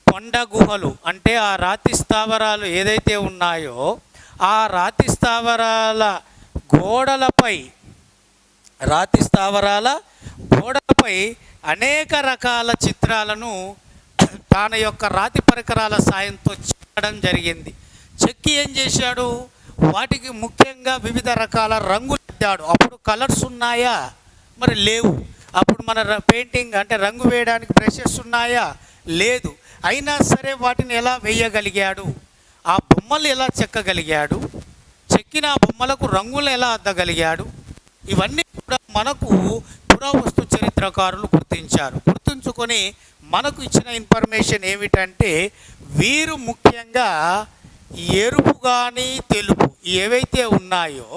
A: కొండ గుహలు, అంటే ఆ రాతి స్థావరాలు ఏదైతే ఉన్నాయో ఆ రాతి స్థావరాల గోడలపై అనేక రకాల చిత్రాలను తన యొక్క రాతి పరికరాల సాయంతో చెక్కడం జరిగింది. చెక్కి ఏం చేశాడు, వాటికి ముఖ్యంగా వివిధ రకాల రంగులు అద్దాడు. అప్పుడు కలర్స్ ఉన్నాయా? మరి లేవు. అప్పుడు మన పెయింటింగ్ అంటే రంగు వేయడానికి బ్రషెస్ ఉన్నాయా? లేదు. అయినా సరే వాటిని ఎలా వేయగలిగాడు? ఆ బొమ్మలు ఎలా చెక్కగలిగాడు, చెక్కిన ఆ బొమ్మలకు రంగులు ఎలా అద్దగలిగాడు, ఇవన్నీ కూడా మనకు పురావస్తు చరిత్రకారులు గుర్తుంచుకొని మనకు ఇచ్చిన ఇన్ఫర్మేషన్ ఏమిటంటే, వీరు ముఖ్యంగా ఎరుపు కానీ తెలుపు ఏవైతే ఉన్నాయో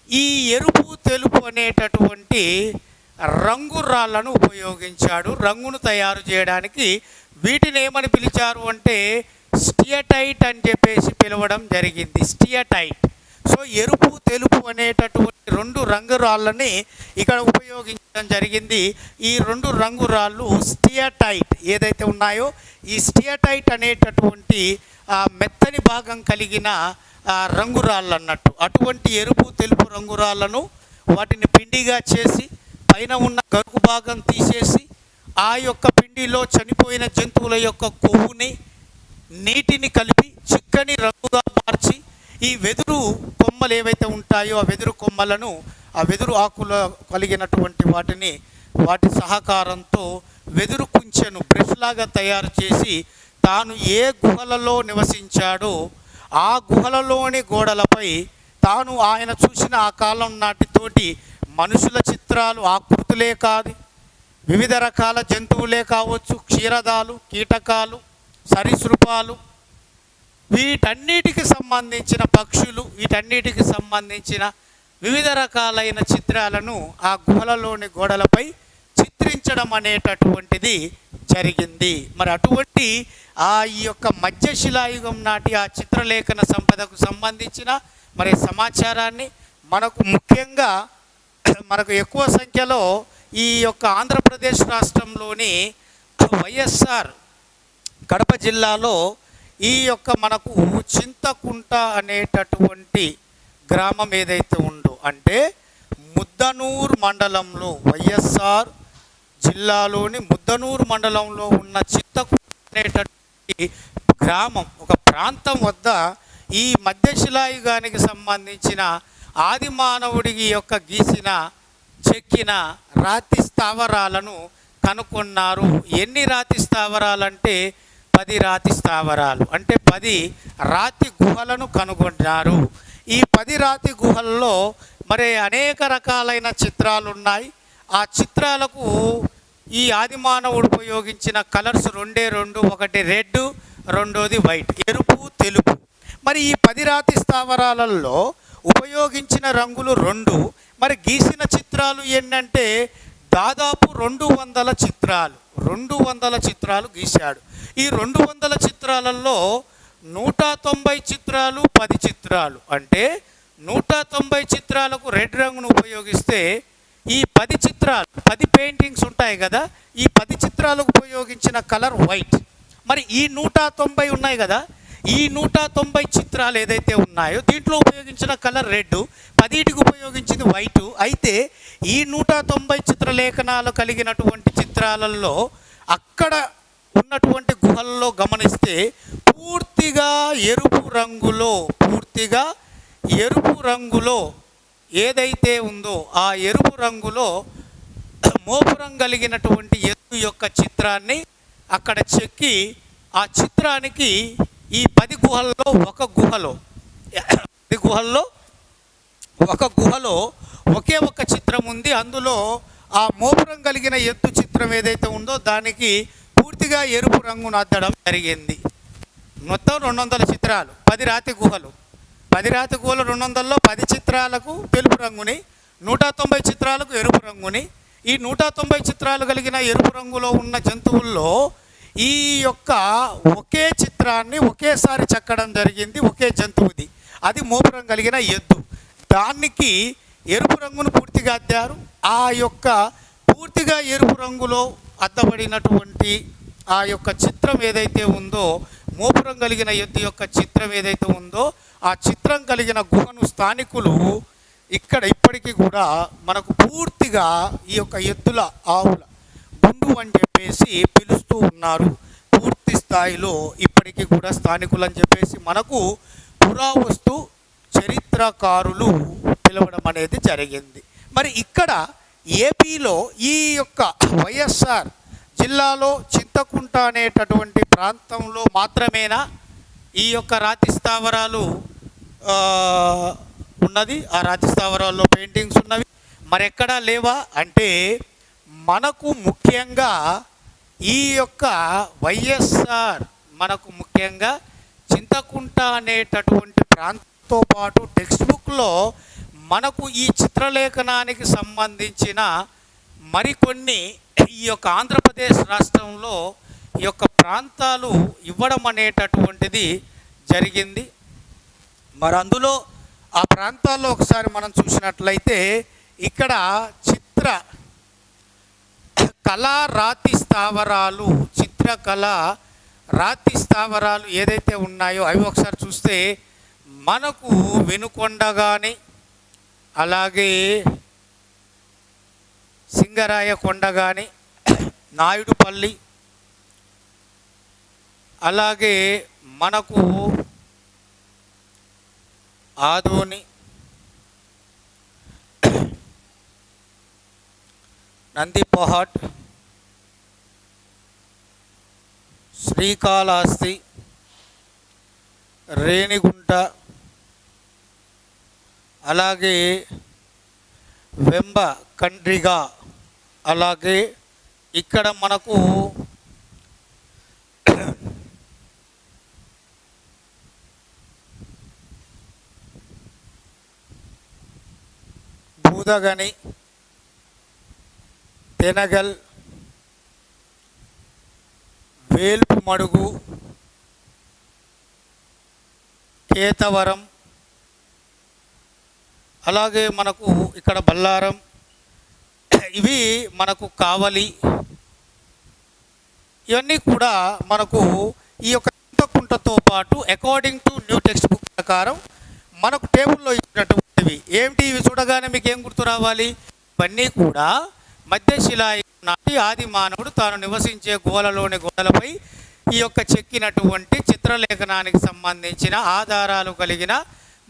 A: ఈ ఎరుపు తెలుపు అనేటటువంటి రంగు రాళ్లను ఉపయోగించాడు రంగును తయారు చేయడానికి. వీటిని ఏమని పిలిచారు అంటే స్టియటైట్ అని చెప్పేసి పిలవడం జరిగింది. స్టియటైట్. సో ఎరుపు తెలుపు అనేటటువంటి రెండు రంగు రాళ్ళని ఇక్కడ ఉపయోగించడం జరిగింది. ఈ రెండు రంగు రాళ్ళు స్టియటైట్ ఏదైతే ఉన్నాయో ఈ స్టియటైట్ అనేటటువంటి మెత్తని భాగం కలిగిన రంగురాళ్ళు అన్నట్టు. అటువంటి ఎరుపు తెలుపు రంగురాళ్ళను వాటిని పిండిగా చేసి పైన ఉన్న గరుకు భాగం తీసేసి ఆ యొక్క పిండిలో చనిపోయిన జంతువుల యొక్క కొవ్వుని నీటిని కలిపి చిక్కని రంగుగా మార్చి ఈ వెదురు కొమ్మలు ఏవైతే ఉంటాయో ఆ వెదురు కొమ్మలను ఆ వెదురు ఆకులు కలిగినటువంటి వాటి సహకారంతో వెదురు కుంచెను బ్రష్ లాగా తయారు చేసి తాను ఏ గుహలలో నివసించాడో ఆ గుహలలోని గోడలపై తాను ఆయన చూసిన ఆ కాలం నాటితోటి మనుషుల చిత్రాలు, ఆకృతులే కాదు వివిధ రకాల జంతువులే కావచ్చు, క్షీరదాలు, కీటకాలు, సరీసృపాలు, వీటన్నిటికి సంబంధించిన పక్షులు, వీటన్నిటికి సంబంధించిన వివిధ రకాలైన చిత్రాలను ఆ గుహలలోని గోడలపై చిత్రించడం అనేటటువంటిది జరిగింది. మరి అటువంటి ఈ యొక్క మధ్యశిలాయుగం నాటి ఆ చిత్రలేఖన సంపదకు సంబంధించిన మరి సమాచారాన్ని మనకు ముఖ్యంగా మనకు ఎక్కువ సంఖ్యలో ఈ యొక్క ఆంధ్రప్రదేశ్ రాష్ట్రంలోని వైఎస్ఆర్ కడప జిల్లాలో ఈ యొక్క మనకు చింతకుంట అనేటటువంటి గ్రామం ఏదైతే ఉందో అంటే ముద్దనూరు మండలంలో వైఎస్ఆర్ జిల్లాలోని ముద్దనూరు మండలంలో ఉన్న చింతకుంట అనేటటువంటి గ్రామం ఒక ప్రాంతం వద్ద ఈ మధ్యశిలాయుగానికి సంబంధించిన ఆది మానవుడికి యొక్క గీసిన చెక్కిన రాతి స్థావరాలను కనుక్కున్నారు. ఎన్ని రాతి స్థావరాలంటే 10 రాతి స్థావరాలు, అంటే 10 రాతి గుహలను కనుగొన్నారు. ఈ 10 రాతి గుహల్లో మరి అనేక రకాలైన చిత్రాలు ఉన్నాయి. ఆ చిత్రాలకు ఈ ఆదిమానవుడు ఉపయోగించిన కలర్స్ రెండే రెండు, ఒకటి రెడ్, రెండోది వైట్, ఎరుపు తెలుపు. మరి ఈ 10 రాతి స్థావరాలలో ఉపయోగించిన రంగులు 2, మరి గీసిన చిత్రాలు ఏంటంటే దాదాపు 200 చిత్రాలు గీశాడు. ఈ 200 చిత్రాలలో 190 చిత్రాలు 10 చిత్రాలు, అంటే 190 చిత్రాలకు రెడ్ రంగును ఉపయోగిస్తే ఈ 10 చిత్రాలు 10 పెయింటింగ్స్ ఉంటాయి కదా, ఈ 10 చిత్రాలకు ఉపయోగించిన కలర్ వైట్. మరి ఈ 190 ఉన్నాయి కదా, ఈ 190 చిత్రాలు ఏదైతే ఉన్నాయో దీంట్లో ఉపయోగించిన కలర్ రెడ్, 10టికి ఉపయోగించింది వైట్. అయితే ఈ 190 చిత్రలేఖనాలు కలిగినటువంటి చిత్రాలలో అక్కడ ఉన్నటువంటి గుహల్లో గమనిస్తే పూర్తిగా ఎరుపు రంగులో ఏదైతే ఉందో ఆ ఎరుపు రంగులో మోపురం కలిగినటువంటి ఎద్దు యొక్క చిత్రాన్ని అక్కడ చెక్కి ఆ చిత్రానికి ఈ 10 గుహల్లో ఒక గుహలో ఒకే ఒక చిత్రం ఉంది. అందులో ఆ మోపురం కలిగిన ఎత్తు చిత్రం ఏదైతే ఉందో దానికి పూర్తిగా ఎరుపు రంగును అద్దడం జరిగింది. మొత్తం 200 చిత్రాలు, 10 రాతి గుహలు 200లో 10 చిత్రాలకు తెలుపు రంగుని, 190 చిత్రాలకు ఎరుపు రంగుని. ఈ 190 చిత్రాలు కలిగిన ఎరుపు రంగులో ఉన్న జంతువుల్లో ఈ యొక్క ఒకే చిత్రాన్ని ఒకేసారి చెక్కడం జరిగింది. ఒకే జంతువుది, అది మోపురం కలిగిన ఎద్దు. దానికి ఎరుపు రంగును పూర్తిగా అద్దారు. ఆ యొక్క పూర్తిగా ఎరుపు రంగులో అద్దబడినటువంటి ఆ యొక్క చిత్రం ఏదైతే ఉందో, మోపురం కలిగిన ఎద్దు యొక్క చిత్రం ఏదైతే ఉందో ఆ చిత్రం కలిగిన గుహను స్థానికులు ఇప్పటికీ కూడా మనకు పూర్తిగా ఈ యొక్క ఎద్దుల ఆవుల గుండు అని చెప్పేసి పిలుస్తూ ఉన్నారు. పూర్తి స్థాయిలో ఇప్పటికీ కూడా స్థానికులు అని చెప్పేసి మనకు పురావస్తు చరిత్రకారులు పిలవడం అనేది జరిగింది. మరి ఇక్కడ ఏపీలో ఈ యొక్క వైఎస్ఆర్ జిల్లాలో చింతకుంట అనేటటువంటి ప్రాంతంలో మాత్రమేనా ఈ యొక్క రాతి స్థావరాలు ఉన్నది. ఆ రాతి స్థావరాల్లో పెయింటింగ్స్ ఉన్నవి. మరెక్కడా లేవా అంటే మనకు ముఖ్యంగా ఈ యొక్క వైఎస్ఆర్ మనకు ముఖ్యంగా చింతకుంట అనేటటువంటి ప్రాంతంతో పాటు టెక్స్ట్ బుక్లో మనకు ఈ చిత్రలేఖనానికి సంబంధించిన మరికొన్ని ఈ యొక్క ఆంధ్రప్రదేశ్ రాష్ట్రంలో ఈ యొక్క ప్రాంతాలు ఇవ్వడం అనేటటువంటిది జరిగింది. మరి అందులో ఆ ప్రాంతాల్లో ఒకసారి మనం చూసినట్లయితే ఇక్కడ చిత్ర కళా రాతి స్థావరాలు, చిత్రకళ రాతి స్థావరాలు ఏదైతే ఉన్నాయో అవి ఒకసారి చూస్తే మనకు వెనుకొండ కానీ, అలాగే సింగరాయకొండ కానీ, నాయుడుపల్లి, అలాగే మనకు ఆదోని, నందిపహాట్, శ్రీకాళహస్తి, రేణిగుంట, అలాగే వెంబ కండ్రిగా, అలాగే ఇక్కడ మనకు బూదగని, తెనగల్, వేల్పు మడుగు, కేతవరం, అలాగే మనకు ఇక్కడ బల్లారం, ఇవి మనకు కావలి, ఇవన్నీ కూడా మనకు ఈ యొక్క చింతకుంటతో పాటు according to new text book ప్రకారం మనకు టేబుల్లో ఇచ్చినటువంటివి ఏమిటి. ఇవి చూడగానే మీకు ఏం గుర్తు రావాలి? ఇవన్నీ కూడా మధ్యశిలాయుగం నాటి ఆది మానవుడు తాను నివసించే గోడలోని గోడలపై ఈ యొక్క చెక్కినటువంటి చిత్రలేఖనానికి సంబంధించిన ఆధారాలు కలిగిన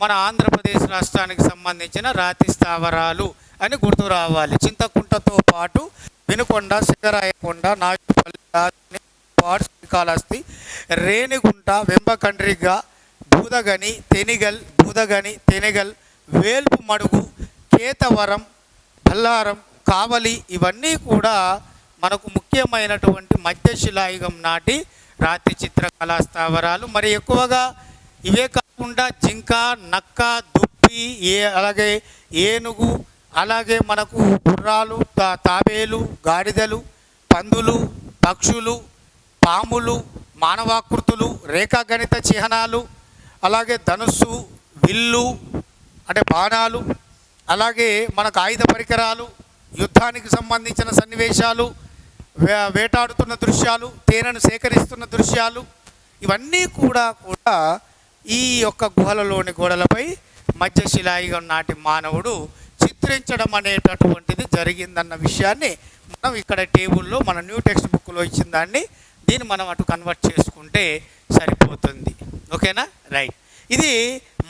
A: మన ఆంధ్రప్రదేశ్ రాష్ట్రానికి సంబంధించిన రాతి స్థావరాలు అని గుర్తు రావాలి. చింతకుంటతో పాటు వినుకొండ, సింగరాయకొండ, నాయుడుపల్లి, శ్రీకాళహస్తి, రేణిగుంట, వెంబకండ్రిగ, బూదగని, తెనిగల్, వేల్పు మడుగు, కేతవరం, బల్లారం, కావలి, ఇవన్నీ కూడా మనకు ముఖ్యమైనటువంటి మధ్యశిలాయుగం నాటి రాతి చిత్రకళా స్థావరాలు. మరి ఎక్కువగా ఇవే కాకుండా జింక, నక్క, దుప్పి, అలాగే ఏనుగు, అలాగే మనకు గుర్రాలు, తాబేలు, గాడిదలు, పందులు, పక్షులు, పాములు, మానవాకృతులు, రేఖాగణిత చిహ్నాలు, అలాగే ధనుస్సు, విల్లు అంటే బాణాలు, అలాగే మనకు ఆయుధ పరికరాలు, యుద్ధానికి సంబంధించిన సన్నివేశాలు, వేటాడుతున్న దృశ్యాలు, తేనెను సేకరిస్తున్న దృశ్యాలు, ఇవన్నీ కూడా ఈ యొక్క గుహలలోని గోడలపై మధ్యశిలాయుగం నాటి మానవుడు చిత్రించడం అనేటటువంటిది జరిగిందన్న విషయాన్ని మనం ఇక్కడ టేబుల్లో మన న్యూ టెక్స్ట్ బుక్లో ఇచ్చిన దీన్ని మనం అటు కన్వర్ట్ చేసుకుంటే సరిపోతుంది. ఓకేనా? రైట్. ఇది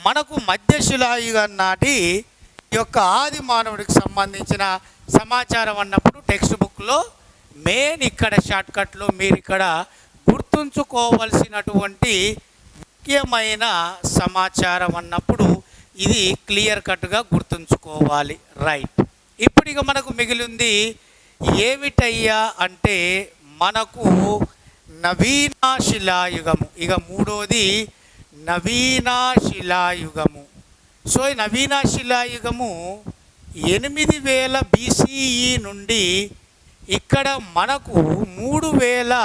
A: మనకు మధ్యశిలాయుగం నాటి ఈ యొక్క ఆది మానవుడికి సంబంధించిన సమాచారం అన్నప్పుడు టెక్స్ట్ బుక్లో మెయిన్ ఇక్కడ షార్ట్కట్లో మీరు ఇక్కడ గుర్తుంచుకోవలసినటువంటి ముఖ్యమైన సమాచారం అన్నప్పుడు ఇది క్లియర్ కట్గా గుర్తుంచుకోవాలి. రైట్. ఇప్పుడు ఇక మనకు మిగిలింది ఏమిటయ్యా అంటే మనకు నవీన శిలాయుగము. ఇక మూడోది నవీన శిలాయుగము. సో ఈ నవీన శిలాయుగము 8000 BCE నుండి ఇక్కడ మనకు 3000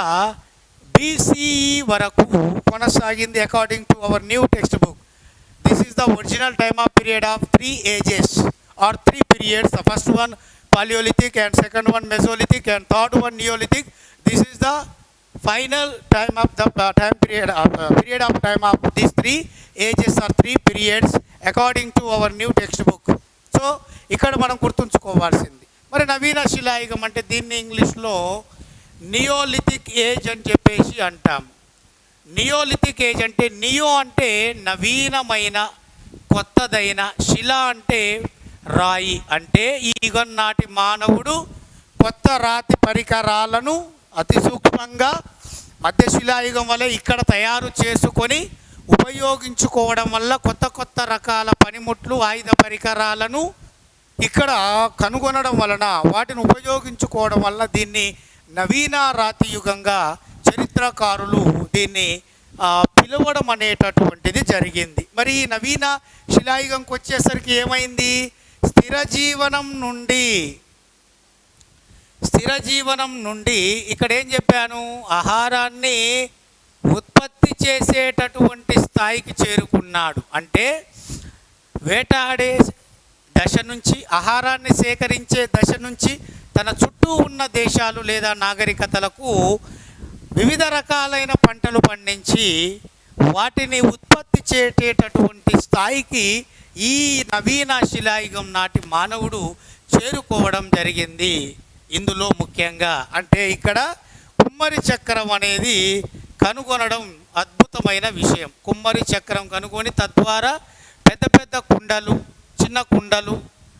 A: BCE వరకు కొనసాగింది according to our new text book. This is the original time of period of 3 ages are 3 periods. The first one Paleolithic and second one Mesolithic and third one Neolithic. This is the final time of the period of time of these 3 ages or 3 periods according to our new textbook. So ఇక్కడ మనం గుర్తుంచుకోవాల్సింది మరి నవీన శిలాయుగం అంటే దీన్ని ఇంగ్లీష్లో neolithic age అని చెప్పేసి అంటాము. నియోలిథిక్ ఏజ్ అంటే నియో అంటే నవీనమైన కొత్తదైన, శిల అంటే రాయి, అంటే ఈ యుగం నాటి మానవుడు కొత్త రాతి పరికరాలను అతి సూక్ష్మంగా మధ్యశిలాయుగం వలె ఇక్కడ తయారు చేసుకొని ఉపయోగించుకోవడం వల్ల కొత్త కొత్త రకాల పనిముట్లు ఆయుధ పరికరాలను ఇక్కడ కనుగొనడం వలన వాటిని ఉపయోగించుకోవడం వలన దీన్ని నవీన రాతి యుగంగా చరిత్రకారులు దీన్ని పిలవడం అనేటటువంటిది జరిగింది. మరి ఈ నవీన శిలాయుగంకి వచ్చేసరికి ఏమైంది? స్థిర జీవనం నుండి ఇక్కడ ఏం చెప్పాను, ఆహారాన్ని ఉత్పత్తి చేసేటటువంటి స్థాయికి చేరుకున్నాడు. అంటే వేటాడే దశ నుంచి, ఆహారాన్ని సేకరించే దశ నుంచి తన చుట్టూ ఉన్న దేశాలు లేదా నాగరికతలకు వివిధ రకాలైన పంటలు పండించి వాటిని ఉత్పత్తి చేసేటటువంటి స్థాయికి ఈ నవీన శిలాయుగం నాటి మానవుడు చేరుకోవడం జరిగింది. ఇందులో ముఖ్యంగా అంటే ఇక్కడ కుమ్మరి చక్రం అనేది కనుగొనడం అద్భుతమైన విషయం. కుమ్మరి చక్రం కనుగొని తద్వారా పెద్ద పెద్ద కుండలు, చిన్న కుండలు,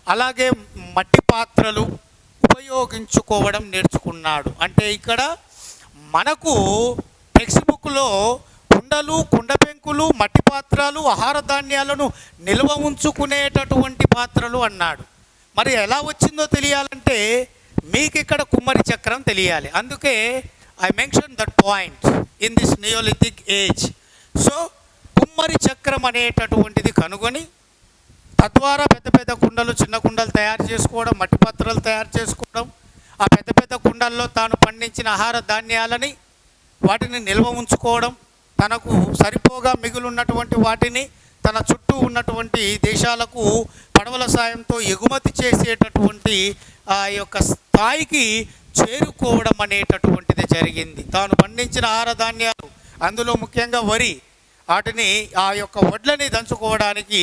A: అలాగే మట్టి పాత్రలు ఉపయోగించుకోవడం నేర్చుకున్నాడు. అంటే ఇక్కడ మనకు టెక్స్ట్ బుక్లో కుండలు, కుండ పెంకులు, మట్టి పాత్రలు, ఆహార ధాన్యాలను నిల్వ ఉంచుకునేటటువంటి పాత్రలు అన్నాడు. మరి ఎలా వచ్చిందో తెలియాలంటే మీకు ఇక్కడ కుమ్మరి చక్రం తెలియాలి. అందుకే I mention that point in this neolithic age. So కుమ్మరి చక్రం అనేటటువంటిది కనుగొని తద్వారా పెద్ద పెద్ద కుండలు, చిన్న కుండలు తయారు చేసుకోవడం, మట్టి పాత్రలు తయారు చేసుకోవడం, ఆ పెద్ద పెద్ద కుండల్లో తాను పండించిన ఆహార ధాన్యాలని వాటిని నిల్వ ఉంచుకోవడం, తనకు సరిపోగా మిగులున్నటువంటి వాటిని తన చుట్టూ ఉన్నటువంటి దేశాలకు పడవల సాయంతో ఎగుమతి చేసేటటువంటి ఆ యొక్క స్థాయికి చేరుకోవడం అనేటటువంటిది జరిగింది. తాను పండించిన ఆహార ధాన్యాలు, అందులో ముఖ్యంగా వరి, వాటిని ఆ యొక్క వడ్లని దంచుకోవడానికి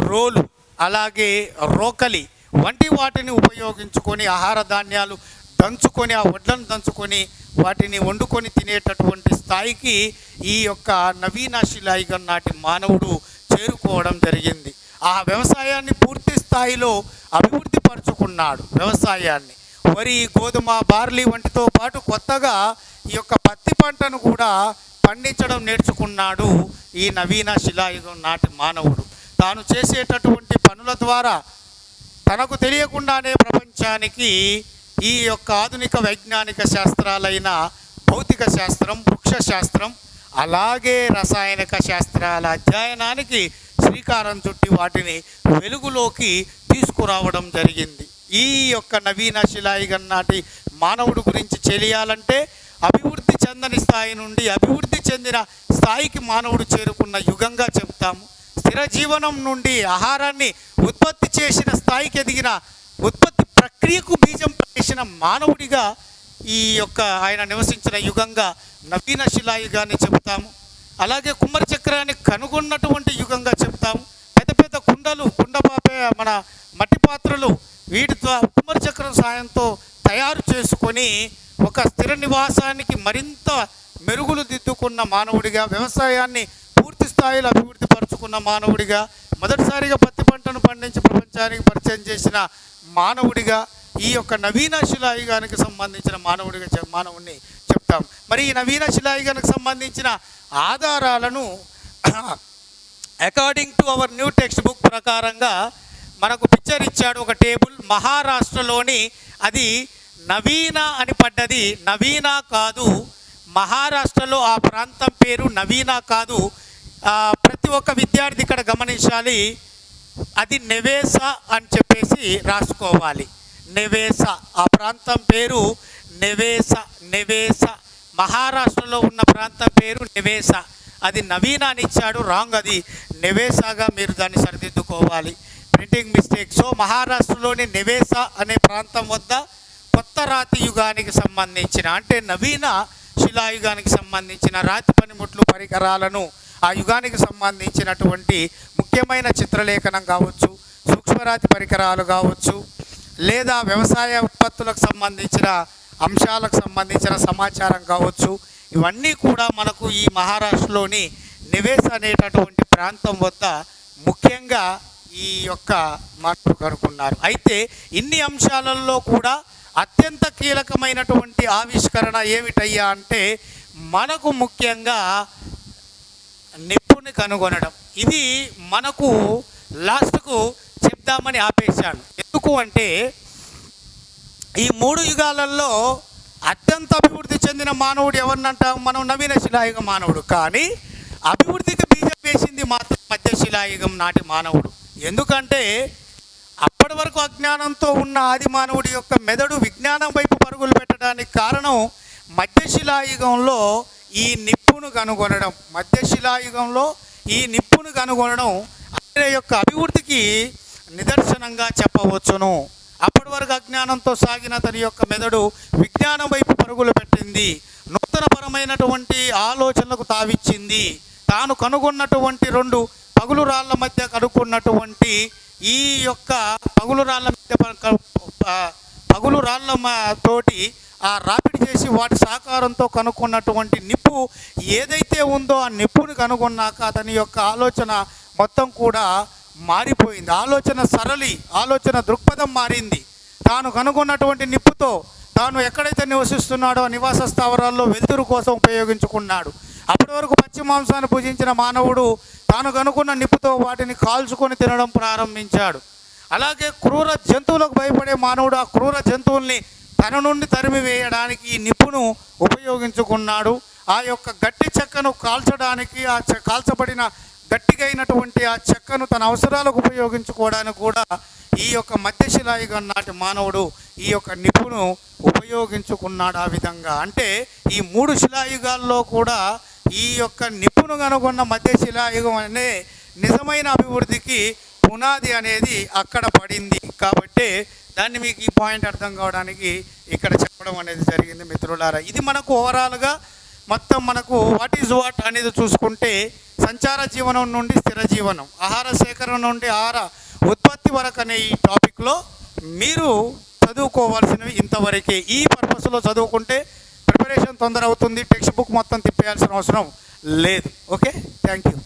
A: రోలు, అలాగే రోకలి వంటి వాటిని ఉపయోగించుకొని ఆహార ధాన్యాలు దంచుకొని, ఆ వడ్లను దంచుకొని వాటిని వండుకొని తినేటటువంటి స్థాయికి ఈ యొక్క నవీన శిలాయుగం నాటి మానవుడు చేరుకోవడం జరిగింది. ఆ వ్యవసాయాన్ని పూర్తి స్థాయిలో అభివృద్ధి పరుచుకున్నాడు. వ్యవసాయాన్ని వరి, గోధుమ, బార్లీ వంటితో పాటు కొత్తగా ఈ యొక్క పత్తి పంటను కూడా పండించడం నేర్చుకున్నాడు ఈ నవీన శిలాయుగం నాటి మానవుడు. తాను చేసేటటువంటి పనుల ద్వారా తనకు తెలియకుండానే ప్రపంచానికి ఈ యొక్క ఆధునిక వైజ్ఞానిక శాస్త్రాలైన భౌతిక శాస్త్రం, వృక్ష శాస్త్రం, అలాగే రసాయనిక శాస్త్రాల అధ్యయనానికి శ్రీకారం చుట్టి వాటిని వెలుగులోకి తీసుకురావడం జరిగింది. ఈ యొక్క నవీన శిలాయుగం నాటి మానవుడు గురించి తెలియాలంటే అభివృద్ధి చెందని స్థాయి నుండి అభివృద్ధి చెందిన స్థాయికి మానవుడు చేరుకున్న యుగంగా చెప్తాము. స్థిర జీవనం నుండి ఆహారాన్ని ఉత్పత్తి చేసిన స్థాయికి ఎదిగిన, ఉత్పత్తి ప్రక్రియకు బీజం పడేసిన మానవుడిగా ఈ యొక్క ఆయన నివసించిన యుగంగా నవీన శిలాయుగాన్ని చెప్తాము. అలాగే కుమ్మరి చక్రాన్ని కనుగొన్నటువంటి యుగంగా చెప్తాము. పెద్ద పెద్ద కుండలు, మన మట్టి పాత్రలు వీటితో కుమ్మరి చక్రం సాయంతో తయారు చేసుకొని ఒక స్థిర నివాసానికి మరింత మెరుగులు దిద్దుకున్న మానవుడిగా, వ్యవసాయాన్ని పూర్తి స్థాయిలో అభివృద్ధి పరుచుకున్న మానవుడిగా, మొదటిసారిగా పత్తి పంటను పండించి ప్రపంచానికి పరిచయం చేసిన మానవుడిగా, ఈ యొక్క నవీన శిలాయుగానికి సంబంధించిన మానవుడిని చెప్తాం. మరి ఈ నవీన శిలాయుగానికి సంబంధించిన ఆధారాలను according to our new text book ప్రకారంగా మనకు పిక్చర్ ఇచ్చాడు, ఒక టేబుల్. మహారాష్ట్రలోని, అది నవీన అని పడ్డది, నవీన కాదు. మహారాష్ట్రలో ఆ ప్రాంతం పేరు నవీన కాదు. ప్రతి ఒక్క విద్యార్థి ఇక్కడ గమనించాలి, అది నెవేసా అని చెప్పేసి రాసుకోవాలి. నెవేసా, ఆ ప్రాంతం పేరు నెవేసా. మహారాష్ట్రలో ఉన్న ప్రాంతం పేరు నెవేసా. అది నవీన అని ఇచ్చాడు, రాంగ్. అది నెవేసాగా మీరు దాన్ని సరిదిద్దుకోవాలి, ప్రింటింగ్ మిస్టేక్. సో మహారాష్ట్రలోని నెవేసా అనే ప్రాంతం వద్ద కొత్త రాతి యుగానికి సంబంధించిన, అంటే నవీన శిలాయుగానికి సంబంధించిన రాతి పనిముట్లు, పరికరాలను, ఆ యుగానికి సంబంధించినటువంటి ముఖ్యమైన చిత్రలేఖనం కావచ్చు, సూక్ష్మరాతి పరికరాలు కావచ్చు, లేదా వ్యవసాయ ఉత్పత్తులకు సంబంధించిన అంశాలకు సంబంధించిన సమాచారం కావచ్చు, ఇవన్నీ కూడా మనకు ఈ మహారాష్ట్రలోని నివేశ అనేటటువంటి ప్రాంతం వద్ద ముఖ్యంగా ఈ యొక్క మార్పు కనుక్కున్నారు. అయితే ఇన్ని అంశాలలో కూడా అత్యంత కీలకమైనటువంటి ఆవిష్కరణ ఏమిటయ్యా అంటే, మనకు ముఖ్యంగా నిప్పుని కనుగొనడం. ఇది మనకు లాస్ట్కు చెప్దామని ఆపేశాను. ఎందుకు అంటే ఈ 3 యుగాలలో అత్యంత అభివృద్ధి చెందిన మానవుడు ఎవరినంటాం మనం? నవీన శిలాయుగ మానవుడు. కానీ అభివృద్ధికి బీజం వేసింది మాత్రం మధ్య శిలాయుగం నాటి మానవుడు. ఎందుకంటే అప్పటి వరకు అజ్ఞానంతో ఉన్న ఆది మానవుడి యొక్క మెదడు విజ్ఞానం వైపు పరుగులు పెట్టడానికి కారణం మధ్యశిలాయుగంలో ఈ నిప్పును కనుగొనడం. మధ్యశిలాయుగంలో ఈ నిప్పును కనుగొనడం ఆయన యొక్క అభివృద్ధికి నిదర్శనంగా చెప్పవచ్చును. అప్పటి వరకు అజ్ఞానంతో సాగిన తన యొక్క మెదడు విజ్ఞానం వైపు పరుగులు పెట్టింది, నూతనపరమైనటువంటి ఆలోచనలకు తావిచ్చింది. తాను కనుగొన్నటువంటి 2 పగులు రాళ్ళ మధ్య కనుక్కున్నటువంటి ఈ యొక్క పగులు రాళ్ళ తోటి ఆ రాపిడి చేసి వాటి సహకారంతో కనుక్కున్నటువంటి నిప్పు ఏదైతే ఉందో ఆ నిప్పుని కనుగొన్నాక అతని యొక్క ఆలోచన మొత్తం కూడా మారిపోయింది. ఆలోచన దృక్పథం మారింది. తాను కనుగొన్నటువంటి నిప్పుతో తాను ఎక్కడైతే నివసిస్తున్నాడో ఆ నివాస స్థావరాల్లో వెలుతురు కోసం ఉపయోగించుకున్నాడు. అప్పటి వరకు పచ్చి మాంసాన్ని భుజించిన మానవుడు తాను కనుక్కున్న నిప్పుతో వాటిని కాల్చుకొని తినడం ప్రారంభించాడు. అలాగే క్రూర జంతువులకు భయపడే మానవుడు ఆ క్రూర జంతువుల్ని తన నుండి తరిమి వేయడానికి ఈ నిప్పును ఉపయోగించుకున్నాడు. ఆ యొక్క గట్టి చెక్కను కాల్చడానికి కాల్చబడిన గట్టిగా అయినటువంటి ఆ చెక్కను తన అవసరాలకు ఉపయోగించుకోవడానికి కూడా ఈ యొక్క మధ్యశిలాయుగం నాటి మానవుడు ఈ యొక్క నిప్పును ఉపయోగించుకున్నాడు. ఆ విధంగా అంటే ఈ 3 శిలాయుగాల్లో కూడా ఈ యొక్క నిప్పును కనుగొన్న మధ్యశిలాయుగం అనే నిజమైన అభివృద్ధికి పునాది అనేది అక్కడ పడింది. కాబట్టి దాన్ని మీకు ఈ పాయింట్ అర్థం కావడానికి ఇక్కడ చెప్పడం అనేది జరిగింది మిత్రులారా. ఇది మనకు ఓవరాల్గా మొత్తం మనకు వాట్ ఈజ్ వాట్ అనేది చూసుకుంటే సంచార జీవనం నుండి స్థిర జీవనం, ఆహార సేకరణ నుండి ఆహార ఉత్పత్తి వరకు అనే ఈ టాపిక్లో మీరు చదువుకోవాల్సినవి ఇంతవరకే. ఈ పర్పస్లో చదువుకుంటే ప్రిపరేషన్ తొందర అవుతుంది, టెక్స్ట్ బుక్ మొత్తం తిప్పేయాల్సిన అవసరం లేదు. Okay, thank you.